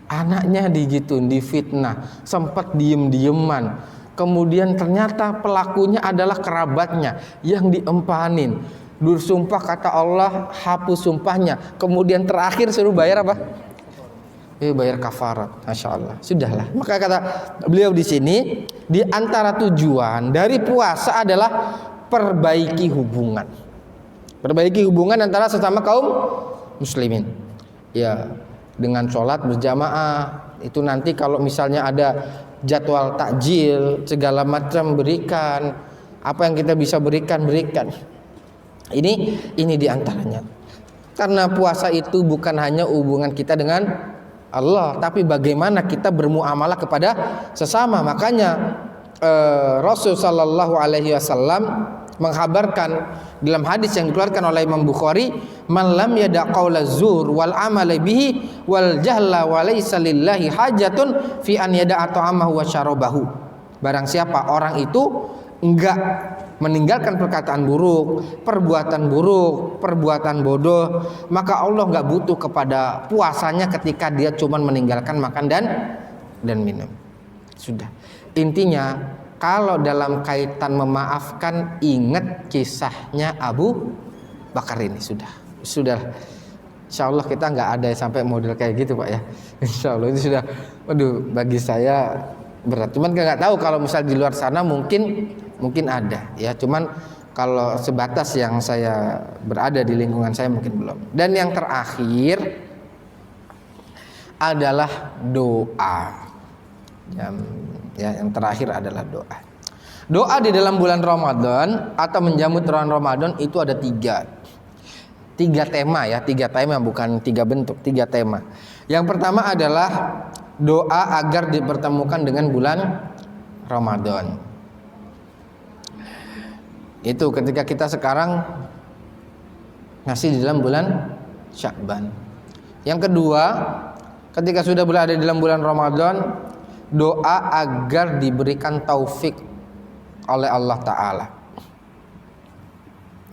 Anaknya digituin, difitnah, sempat diem-dieman. Kemudian ternyata pelakunya adalah kerabatnya yang diempanin. Bersumpah kata Allah, hapus sumpahnya. Kemudian terakhir suruh bayar apa? Bayar kafarat. Masya Allah. Sudahlah. Maka kata beliau di sini, di antara tujuan dari puasa adalah perbaiki hubungan. Perbaiki hubungan antara sesama kaum muslimin. Ya, dengan sholat berjamaah. Itu nanti kalau misalnya ada jadwal takjil segala macam berikan. Apa yang kita bisa berikan. Ini diantaranya. Karena puasa itu bukan hanya hubungan kita dengan Allah, tapi bagaimana kita bermuamalah kepada sesama. Makanya Rasul Sallallahu Alaihi Wasallam menghabarkan dalam hadis yang dikeluarkan oleh Imam Bukhari, man lam yada qaula zur wal amala bihi wal jahla wa laysa lillahi hajatun fi an yada ta'amahu wa syarabahu. Barang siapa orang itu enggak meninggalkan perkataan buruk, perbuatan bodoh, maka Allah enggak butuh kepada puasanya ketika dia cuma meninggalkan makan dan minum. Sudah. Intinya kalau dalam kaitan memaafkan, ingat kisahnya Abu Bakar ini. Sudah. Insya Allah kita nggak ada sampai model kayak gitu Pak ya. Insya Allah itu sudah. Waduh, bagi saya berat. Cuman nggak tahu kalau misal di luar sana mungkin ada ya. Cuman kalau sebatas yang saya berada di lingkungan saya mungkin belum. Dan yang terakhir adalah doa. Yang terakhir adalah doa. Doa di dalam bulan Ramadan atau menjamu bulan Ramadan itu ada tiga tema ya, tiga tema bukan tiga bentuk, tiga tema. Yang pertama adalah doa agar dipertemukan dengan bulan Ramadan. Itu ketika kita sekarang masih di dalam bulan Sya'ban. Yang kedua, ketika sudah berada di dalam bulan Ramadan, doa agar diberikan taufik oleh Allah Ta'ala.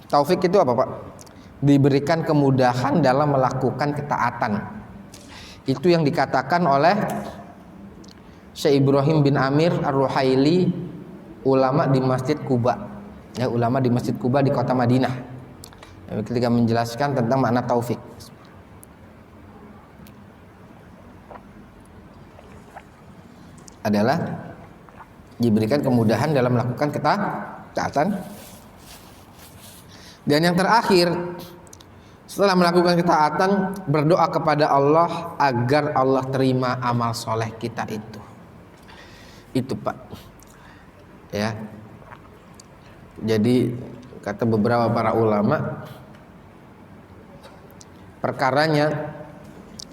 Taufik itu apa Pak? Diberikan kemudahan dalam melakukan ketaatan. Itu yang dikatakan oleh Syekh Ibrahim bin Amir Ar-Ruhaili, ulama di Masjid Quba. Ya, ulama di Masjid Quba di kota Madinah. Ketika menjelaskan tentang makna taufik. Adalah diberikan kemudahan dalam melakukan ketaatan. Dan yang terakhir, setelah melakukan ketaatan, berdoa kepada Allah agar Allah terima amal soleh kita itu. Itu Pak. Ya. Jadi kata beberapa para ulama, perkaranya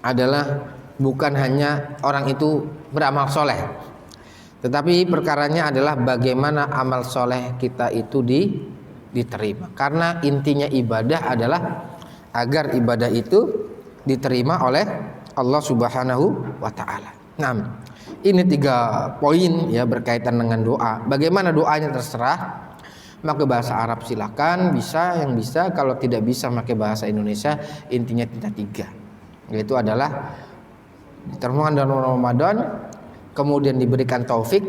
adalah bukan hanya orang itu beramal soleh, tetapi perkaranya adalah bagaimana amal soleh kita itu diterima. Karena intinya ibadah adalah agar ibadah itu diterima oleh Allah Subhanahu wa Ta'ala. Nah, ini 3 poin ya berkaitan dengan doa. Bagaimana doanya terserah. Pakai bahasa Arab silakan, bisa yang bisa. Kalau tidak bisa pakai bahasa Indonesia. Intinya tidak 3, yaitu adalah ditermukan dalam Ramadan, kemudian diberikan taufik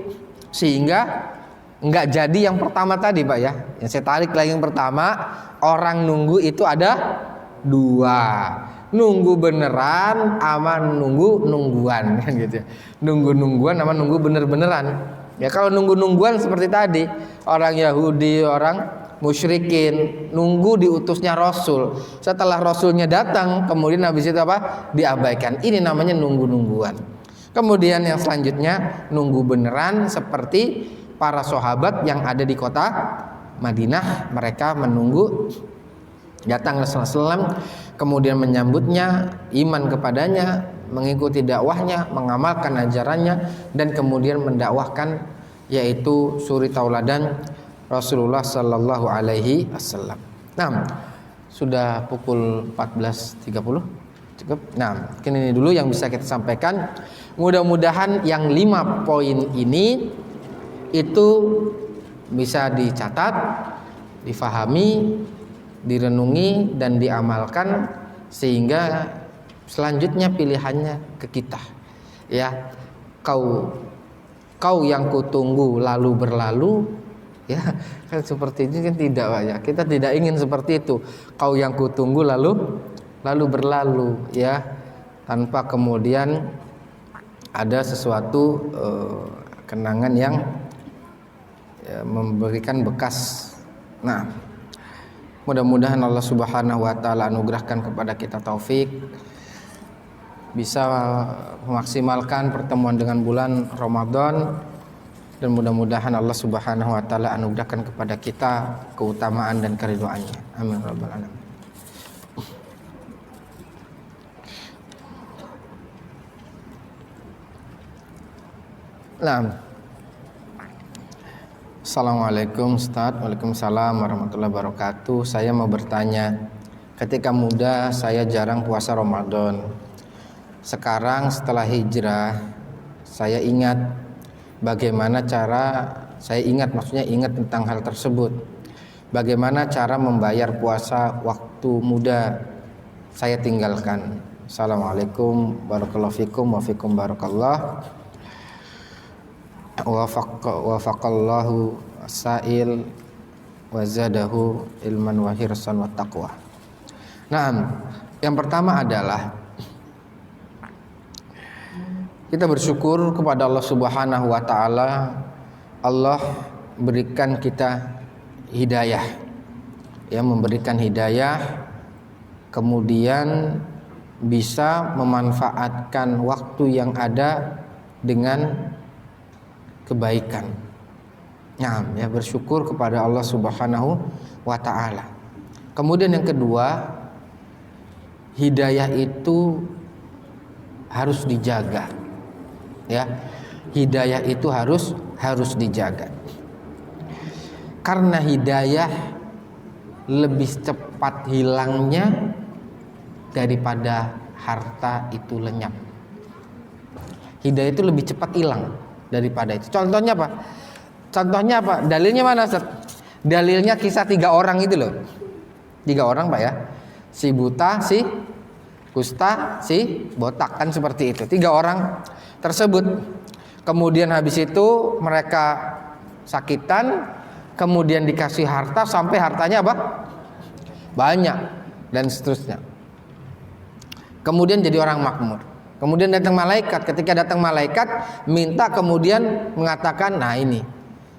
sehingga enggak jadi yang pertama tadi Pak ya. Yang saya tarik lagi yang pertama, orang nunggu itu ada 2. Nunggu beneran sama nungguan kan gitu ya. Nungguan sama nunggu bener-beneran. Ya kalau nungguan seperti tadi, orang Yahudi, orang musyrikin nunggu diutusnya Rasul. Setelah Rasulnya datang, kemudian habis itu apa? Diabaikan. Ini namanya nungguan. Kemudian yang selanjutnya nunggu beneran seperti para sahabat yang ada di kota Madinah. Mereka menunggu datang Rasulullah, kemudian menyambutnya, iman kepadanya, mengikuti dakwahnya, mengamalkan ajarannya, dan kemudian mendakwahkan, yaitu suri tauladan Rasulullah Sallallahu Alaihi Wasallam. Nah, sudah pukul 14.30 cukup. Nah, mungkin ini dulu yang bisa kita sampaikan. Mudah-mudahan yang 5 poin ini itu bisa dicatat, difahami, direnungi dan diamalkan sehingga selanjutnya pilihannya ke kita. Ya, kau yang kutunggu lalu berlalu, Ya, kan seperti itu kan tidak, Pak ya. Kita tidak ingin seperti itu. Kau yang kutunggu lalu berlalu, ya, tanpa kemudian ada sesuatu kenangan yang ya, memberikan bekas. Nah, mudah-mudahan Allah Subhanahu wa taala anugerahkan kepada kita taufik bisa memaksimalkan pertemuan dengan bulan Ramadan, dan mudah-mudahan Allah Subhanahu wa taala anugerahkan kepada kita keutamaan dan keridhaannya. Amin rabbal alamin. Nah, Assalamualaikum Ustaz. Waalaikumsalam warahmatullahi wabarakatuh. Saya mau bertanya, ketika muda saya jarang puasa Ramadan. Sekarang setelah hijrah, saya ingat maksudnya ingat tentang hal tersebut. Bagaimana cara membayar puasa waktu muda saya tinggalkan? Assalamualaikum barakallahu fikum wa fikum barakallah. Wafaqallahu sa'il wa zadahu ilman wa hirsan wa taqwa. Nah, yang pertama adalah kita bersyukur kepada Allah Subhanahu wa taala. Allah berikan kita hidayah, ya, memberikan hidayah, kemudian bisa memanfaatkan waktu yang ada dengan kebaikan. Nah, ya, bersyukur kepada Allah Subhanahu wa taala. Kemudian yang kedua, hidayah itu harus dijaga. Ya, hidayah itu harus dijaga. Karena hidayah lebih cepat hilangnya daripada harta itu lenyap. Hidayah itu lebih cepat hilang daripada itu. Contohnya apa? Dalilnya mana, Ustaz? Dalilnya kisah 3 orang itu loh. 3 orang, Pak ya. Si buta, si kusta, si botak, kan seperti itu. 3 orang tersebut. Kemudian habis itu mereka sakitan, kemudian dikasih harta sampai hartanya apa? Banyak dan seterusnya. Kemudian jadi orang makmur. Kemudian datang malaikat. Ketika datang malaikat minta, kemudian mengatakan, nah ini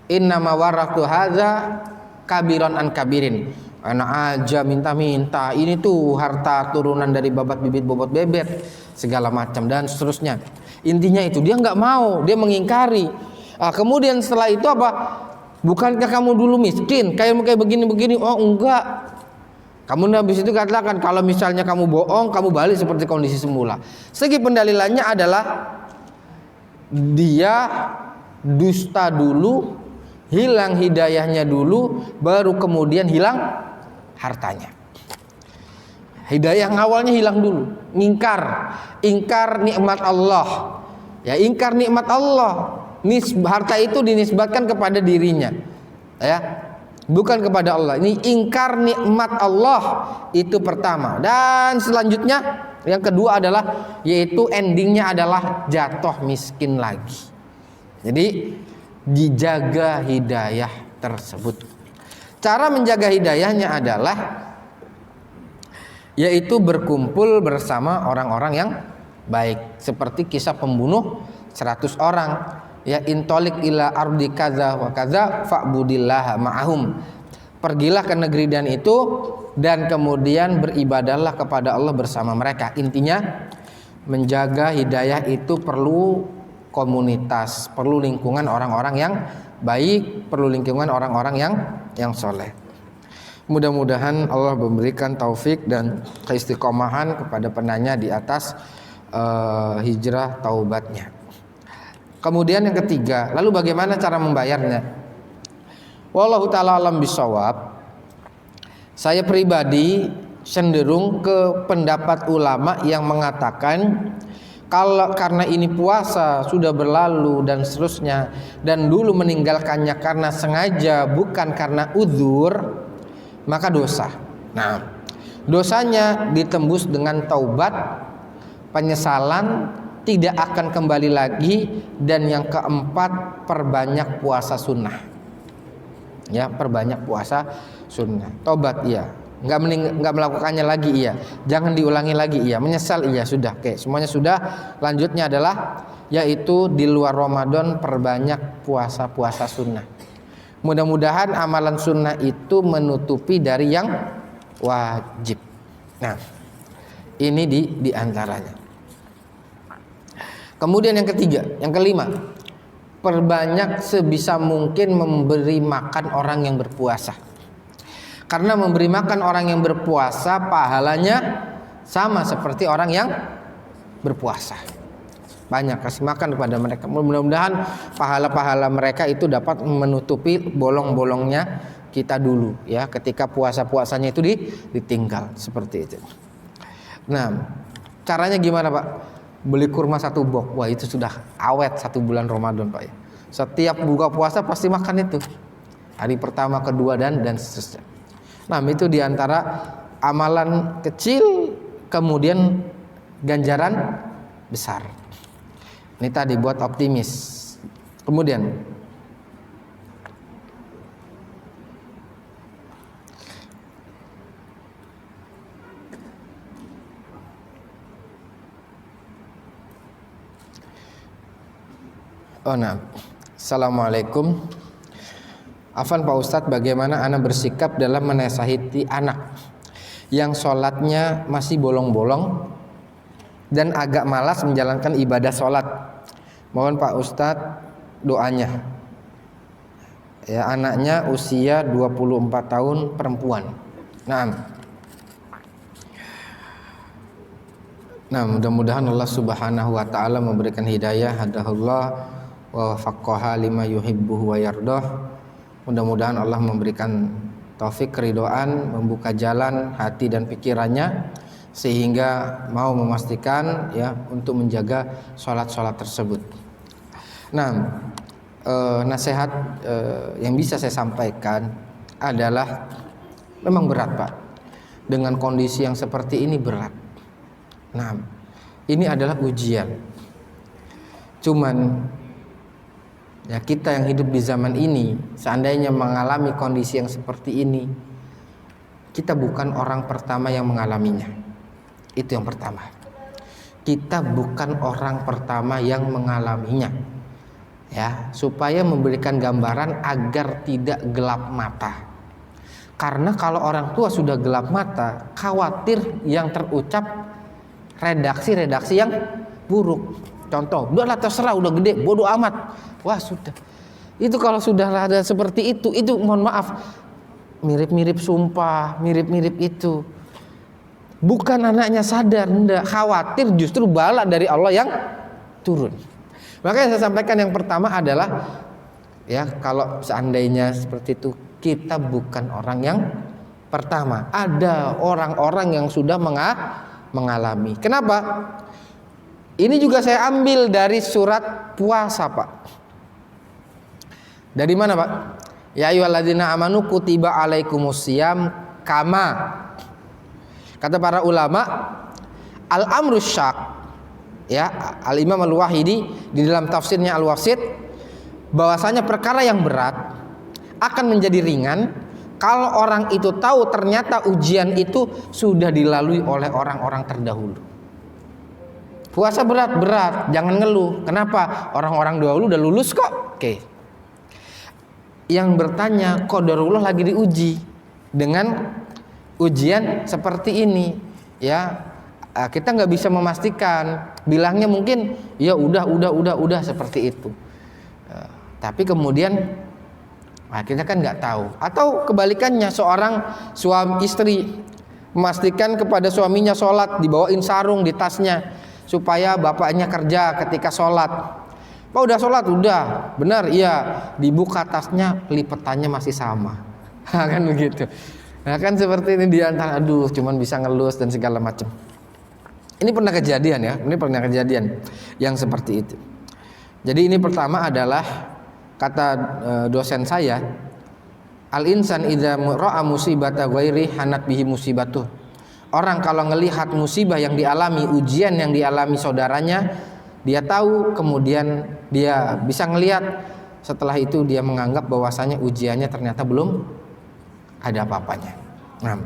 innama waratu hadza kabiron an kabirin. Anak aja minta-minta, ini tuh harta turunan dari babat bibit bobot bebet segala macam dan seterusnya. Intinya itu, dia nggak mau, dia mengingkari. Kemudian setelah itu apa? Bukankah kamu dulu miskin? Kayak begini-begini? Oh enggak. Kamu habis itu katakan kalau misalnya kamu bohong, kamu balik seperti kondisi semula. Segi pendalilannya adalah dia dusta dulu, hilang hidayahnya dulu, baru kemudian hilang hartanya. Hidayah yang awalnya hilang dulu, ingkar nikmat Allah. Ya, ingkar nikmat Allah. Harta itu dinisbatkan kepada dirinya. Ya, bukan kepada Allah. Ini ingkar nikmat Allah itu pertama. Dan selanjutnya yang kedua adalah, yaitu endingnya adalah jatuh miskin lagi. Jadi dijaga hidayah tersebut. Cara menjaga hidayahnya adalah yaitu berkumpul bersama orang-orang yang baik, seperti kisah pembunuh 100 orang. Ya, intolik ila ardi kaza wa kaza fa'budillaha ma'ahum. Pergilah ke negeri dan itu, dan kemudian beribadahlah kepada Allah bersama mereka. Intinya menjaga hidayah itu perlu komunitas, perlu lingkungan orang-orang yang baik, perlu lingkungan orang-orang yang soleh. Mudah-mudahan Allah memberikan taufik dan keistiqomahan kepada penanya di atas hijrah taubatnya. Kemudian yang ketiga, lalu bagaimana cara membayarnya? Wallahu ta'ala alam bisawab. Saya pribadi cenderung ke pendapat ulama yang mengatakan kalau karena ini puasa sudah berlalu dan seterusnya, dan dulu meninggalkannya karena sengaja bukan karena uzur, maka dosa. Nah, dosanya ditembus dengan taubat, penyesalan, tidak akan kembali lagi, dan yang keempat perbanyak puasa sunnah. Ya, perbanyak puasa sunnah. Tobat iya, nggak melakukannya lagi iya, jangan diulangi lagi iya, menyesal iya, sudah, oke, semuanya sudah. Lanjutnya adalah yaitu di luar Ramadan perbanyak puasa sunnah. Mudah-mudahan amalan sunnah itu menutupi dari yang wajib. Nah, ini di antaranya. Kemudian yang ketiga, yang kelima, perbanyak sebisa mungkin memberi makan orang yang berpuasa. Karena memberi makan orang yang berpuasa pahalanya sama seperti orang yang berpuasa. Banyak kasih makan kepada mereka. Mudah-mudahan pahala-pahala mereka itu dapat menutupi bolong-bolongnya kita dulu ya, ketika puasa-puasanya itu ditinggal seperti itu. Nah, caranya gimana, Pak? Beli kurma 1 box, wah itu sudah awet 1 bulan Ramadan, Pak ya. Setiap buka puasa pasti makan itu, hari pertama, kedua dan seterusnya. Nah, itu diantara amalan kecil kemudian ganjaran besar. Ini tadi buat optimis. Kemudian Assalamualaikum. Afan Pak Ustadz, bagaimana ana bersikap dalam menasihati anak yang sholatnya masih bolong-bolong dan agak malas menjalankan ibadah sholat? Mohon Pak Ustadz doanya. Ya, anaknya usia 24 tahun, perempuan. Nah, mudah-mudahan Allah Subhanahu wa taala memberikan hidayah, hadahullah wa wafaqqaha lima yuhibbuhu wa yardah. Mudah-mudahan Allah memberikan taufik, keridhaan, membuka jalan hati dan pikirannya sehingga mau memastikan ya untuk menjaga sholat-sholat tersebut. Nah, nasihat yang bisa saya sampaikan adalah memang berat, Pak. Dengan kondisi yang seperti ini berat. Nah, ini adalah ujian. Cuman ya, kita yang hidup di zaman ini, seandainya mengalami kondisi yang seperti ini, kita bukan orang pertama yang mengalaminya. Itu yang pertama. Kita bukan orang pertama yang mengalaminya. Ya, supaya memberikan gambaran agar tidak gelap mata. Karena kalau orang tua sudah gelap mata, khawatir yang terucap redaksi-redaksi yang buruk. Contoh, udahlah terserah, udah gede, bodoh amat. Wah sudah. Itu kalau sudah ada seperti itu mohon maaf, mirip-mirip sumpah, mirip-mirip itu. Bukan anaknya sadar, enggak, khawatir justru bala dari Allah yang turun. Makanya saya sampaikan yang pertama adalah ya, kalau seandainya seperti itu, kita bukan orang yang pertama. Ada orang-orang yang sudah mengalami. Kenapa? Ini juga saya ambil dari surat puasa, Pak. Dari mana, Pak? Ya ayyuhalladzina amanu kutiba alaikumusiyam kama. Kata para ulama, al-amru syak. Ya, Al-Imam Al-Wahidi di dalam tafsirnya Al-Wasit, bahwasanya perkara yang berat akan menjadi ringan kalau orang itu tahu ternyata ujian itu sudah dilalui oleh orang-orang terdahulu. Puasa berat, jangan ngeluh. Kenapa? Orang-orang dahulu udah lulus kok. Oke. Yang bertanya, qadarullah lagi diuji dengan ujian seperti ini. Ya, kita nggak bisa memastikan. Bilangnya mungkin ya udah seperti itu. Tapi kemudian kita kan nggak tahu. Atau kebalikannya, seorang suami istri memastikan kepada suaminya sholat, dibawain sarung di tasnya supaya bapaknya kerja ketika sholat. Pak udah sholat? Udah. Benar? Iya. Dibuka tasnya, lipetannya masih sama. Kan begitu. Nah kan seperti ini diantara, cuman bisa ngelus dan segala macam. Ini pernah kejadian ya. Ini pernah kejadian yang seperti itu. Jadi ini pertama adalah kata dosen saya, al-insan idza ra'a musibata ghairi hanat bihi musibatuh. Orang kalau ngelihat musibah yang dialami, ujian yang dialami saudaranya, dia tahu, kemudian dia bisa ngelihat setelah itu dia menganggap bahwasanya ujiannya ternyata belum ada apa-apanya. Nah,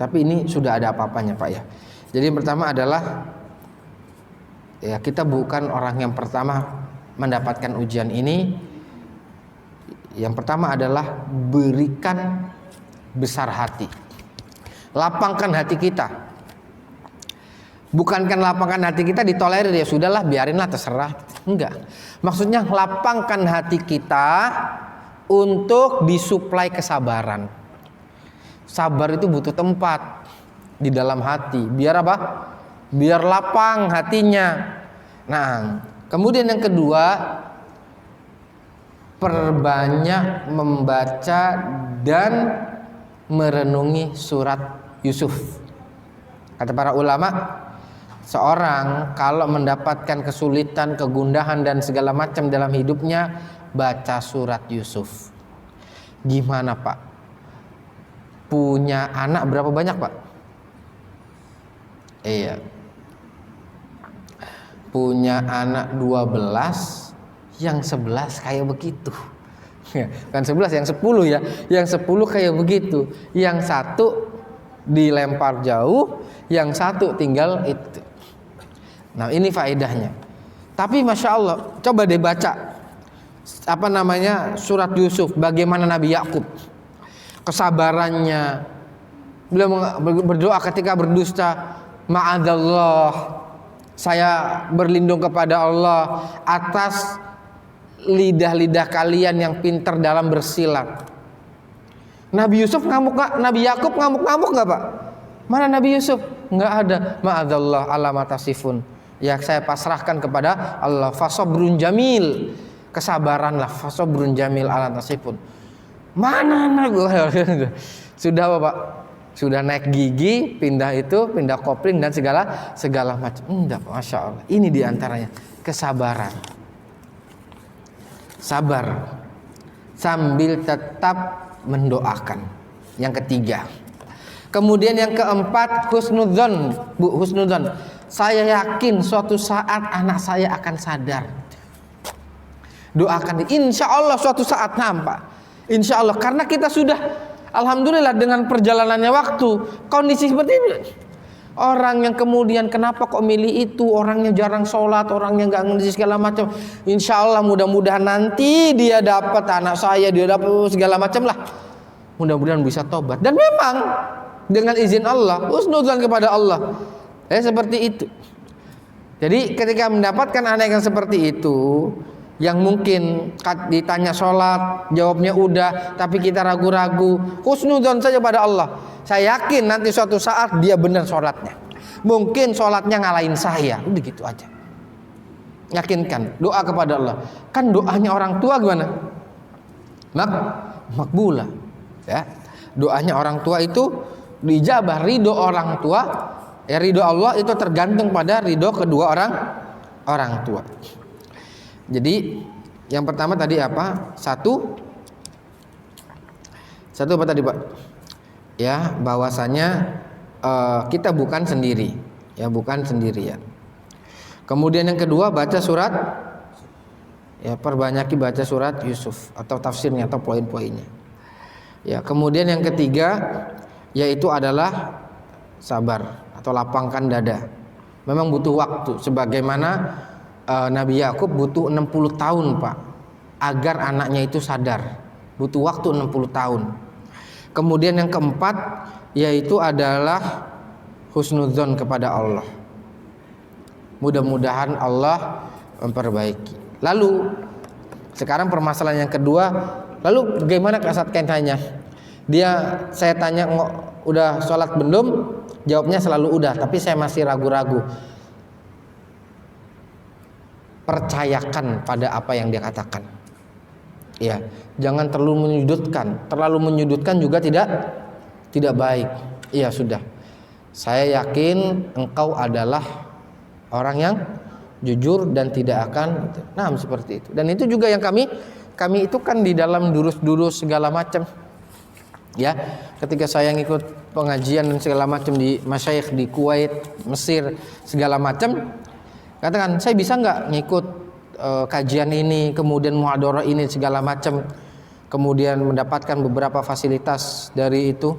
tapi ini sudah ada apa-apanya Pak ya. Jadi yang pertama adalah ya kita bukan orang yang pertama mendapatkan ujian ini. Yang pertama adalah berikan besar hati. Lapangkan hati kita. Bukankan lapangkan hati kita ditolerir, ya sudahlah biarinlah terserah. Enggak. Maksudnya lapangkan hati kita untuk disuplai kesabaran. Sabar itu butuh tempat di dalam hati. Biar apa? Biar lapang hatinya. Nah, kemudian yang kedua, perbanyak membaca dan merenungi surat Yusuf. Kata para ulama, seorang kalau mendapatkan kesulitan, kegundahan dan segala macam dalam hidupnya, baca surat Yusuf. Gimana Pak? Punya anak berapa banyak Pak? Iya. Punya anak 12, yang 11 kayak begitu. Kan 11, yang 10 ya. Yang 10 kayak begitu. Yang satu dilempar jauh, yang satu tinggal itu. Nah, ini faedahnya. Tapi Masya Allah, coba deh baca surat Yusuf, bagaimana Nabi Yakub, kesabarannya. Beliau berdoa ketika berdusta, ma'adzallah, saya berlindung kepada Allah atas lidah-lidah kalian yang pintar dalam bersilat. Nabi Yusuf ngamuk gak? Nabi Yakub ngamuk-ngamuk gak Pak? Mana Nabi Yusuf? Nggak ada. Ma'adzallah ala matasifun. Ya saya pasrahkan kepada Allah. Fasobrun jamil, kesabaranlah. Fasobrun jamil ala tasifun. Mana anak gue? Sudah Bapak, sudah naik gigi, pindah kopling dan segala macam. Enggak, Masya Allah. Ini diantaranya kesabaran. Sabar sambil tetap mendoakan. Yang ketiga. Kemudian yang keempat, husnudzon. Bu, husnudzon. Saya yakin suatu saat anak saya akan sadar. Doakan, insya Allah suatu saat nampak. Insya Allah, karena kita sudah, alhamdulillah dengan perjalanannya waktu, kondisi seperti ini. Orang yang kemudian kenapa kok milih itu, orangnya jarang sholat, orangnya nggak ngerti segala macam. Insya Allah mudah-mudahan nanti dia dapat, anak saya dia dapat segala macam lah. Mudah-mudahan bisa tobat. Dan memang dengan izin Allah, husnudzon kepada Allah. Seperti itu. Jadi ketika mendapatkan anak yang seperti itu, yang mungkin ditanya sholat, jawabnya udah, tapi kita ragu-ragu, husnudzon saja pada Allah. Saya yakin nanti suatu saat dia benar sholatnya. Mungkin sholatnya ngalahin saya, udah gitu aja. Yakinkan, doa kepada Allah. Kan doanya orang tua gimana? Makbulah. Ya, doanya orang tua itu dijabah. Ridho orang tua, ya ridho Allah itu tergantung pada ridho kedua orang tua. Jadi yang pertama tadi apa? Satu apa tadi Pak? Ya, bahwasanya kita bukan sendiri, ya bukan sendirian. Kemudian yang kedua, baca surat, ya perbanyaki baca surat Yusuf atau tafsirnya atau poin-poinnya. Ya, kemudian yang ketiga yaitu adalah sabar atau lapangkan dada. Memang butuh waktu, sebagaimana Nabi Yakub butuh 60 tahun Pak agar anaknya itu sadar. Butuh waktu 60 tahun. Kemudian yang keempat yaitu adalah husnudzon kepada Allah. Mudah-mudahan Allah memperbaiki. Lalu sekarang permasalahan yang kedua, lalu bagaimana kasat kaitannya? Saya tanya udah sholat belum? Jawabnya selalu udah, tapi saya masih ragu-ragu. Percayakan pada apa yang dia katakan. Ya, jangan terlalu menyudutkan. Terlalu menyudutkan juga tidak baik. Iya sudah. Saya yakin engkau adalah orang yang jujur dan tidak akan. Nah, seperti itu. Dan itu juga yang kami itu kan di dalam durus-durus segala macam. Ya, ketika saya ngikut pengajian dan segala macam di masyayikh di Kuwait, Mesir, segala macam. Katakan, saya bisa nggak ngikut kajian ini, kemudian muhadharah ini segala macam, kemudian mendapatkan beberapa fasilitas dari itu?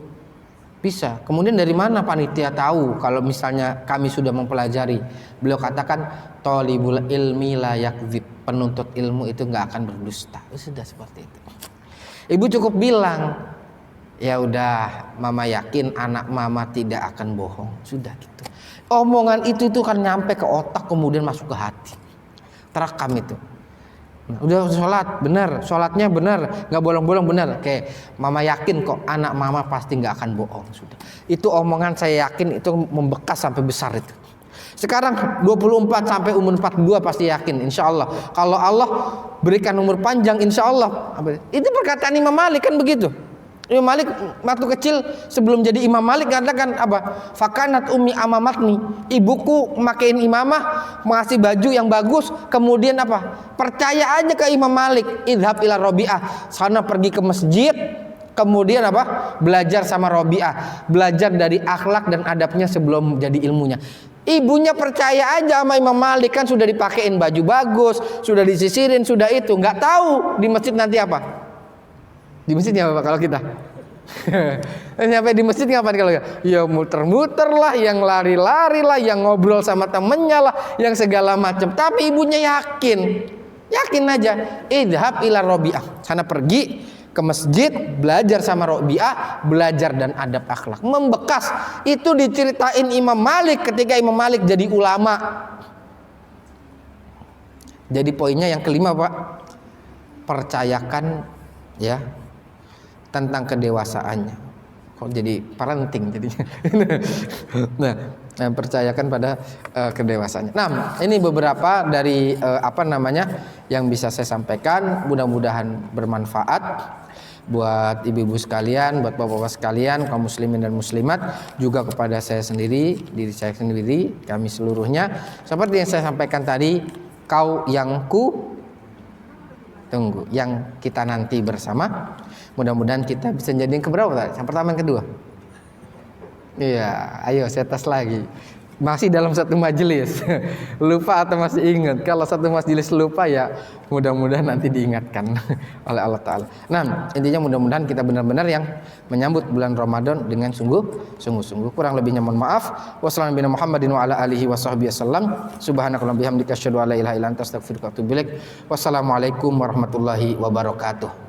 Bisa. Kemudian dari mana panitia tahu kalau misalnya kami sudah mempelajari? Beliau katakan thalibul ilmi la yakdzib, penuntut ilmu itu nggak akan berdusta. Sudah seperti itu. Ibu cukup bilang, ya udah, mama yakin anak mama tidak akan bohong. Sudah gitu. Omongan itu kan nyampe ke otak, kemudian masuk ke hati. Terekam itu. Udah sholat benar, sholatnya benar, nggak bolong-bolong benar. Oke, mama yakin kok anak mama pasti nggak akan bohong. Sudah. Itu omongan saya yakin itu membekas sampai besar itu. Sekarang 24 sampai umur 42 pasti yakin, insya Allah. Kalau Allah berikan umur panjang, insya Allah. Itu perkataan Imam Malik kan begitu. Imam Malik waktu kecil sebelum jadi Imam Malik katakan apa? Fakanat ummi amamatni, ibuku makein imamah, mengasih baju yang bagus, kemudian apa? Percaya aja ke Imam Malik, idhab ila Rabi'ah, sana pergi ke masjid, kemudian apa? Belajar sama Rabi'ah, belajar dari akhlak dan adabnya sebelum jadi ilmunya. Ibunya percaya aja sama Imam Malik, kan sudah dipakein baju bagus, sudah disisirin, sudah itu, nggak tahu di masjid nanti apa. Di masjidnya apa kalau kita? Sampai di masjid ngapain kalau kita? Ya muter-muter lah, yang lari-lari lah, yang ngobrol sama temennya lah, yang segala macam. Tapi ibunya yakin aja. Idhab ila Rabi'ah, sana pergi ke masjid, belajar sama Rabi'ah, belajar dan adab akhlak. Membekas. Itu diceritain Imam Malik ketika Imam Malik jadi ulama. Jadi poinnya yang kelima, Pak, percayakan ya tentang kedewasaannya. Kok jadi parenting jadinya. Nah, percayakan pada kedewasaannya. Nah, ini beberapa dari yang bisa saya sampaikan. Mudah-mudahan bermanfaat buat ibu-ibu sekalian, buat bapak-bapak sekalian, kaum muslimin dan muslimat, juga kepada saya sendiri, diri saya sendiri, kami seluruhnya. Seperti yang saya sampaikan tadi, kau yang ku tunggu, yang kita nanti bersama. Mudah-mudahan kita bisa jadi yang keberapa tadi? Yang pertama, yang kedua? Iya, ayo saya tes lagi. Masih dalam satu majelis. Lupa atau masih ingat? Kalau satu majelis lupa ya mudah-mudahan nanti diingatkan oleh Allah Ta'ala. Nah, intinya mudah-mudahan kita benar-benar yang menyambut bulan Ramadan dengan sungguh-sungguh. Kurang lebihnya mohon maaf. Wassalamualaikum Muhammadin wa ala alihi wa sahbihi wasallam. Subhanakallahumma bihamdika asyhadu an la ilaha illa anta astaghfiruka wa atubu ilaik. Wassalamualaikum warahmatullahi wabarakatuh.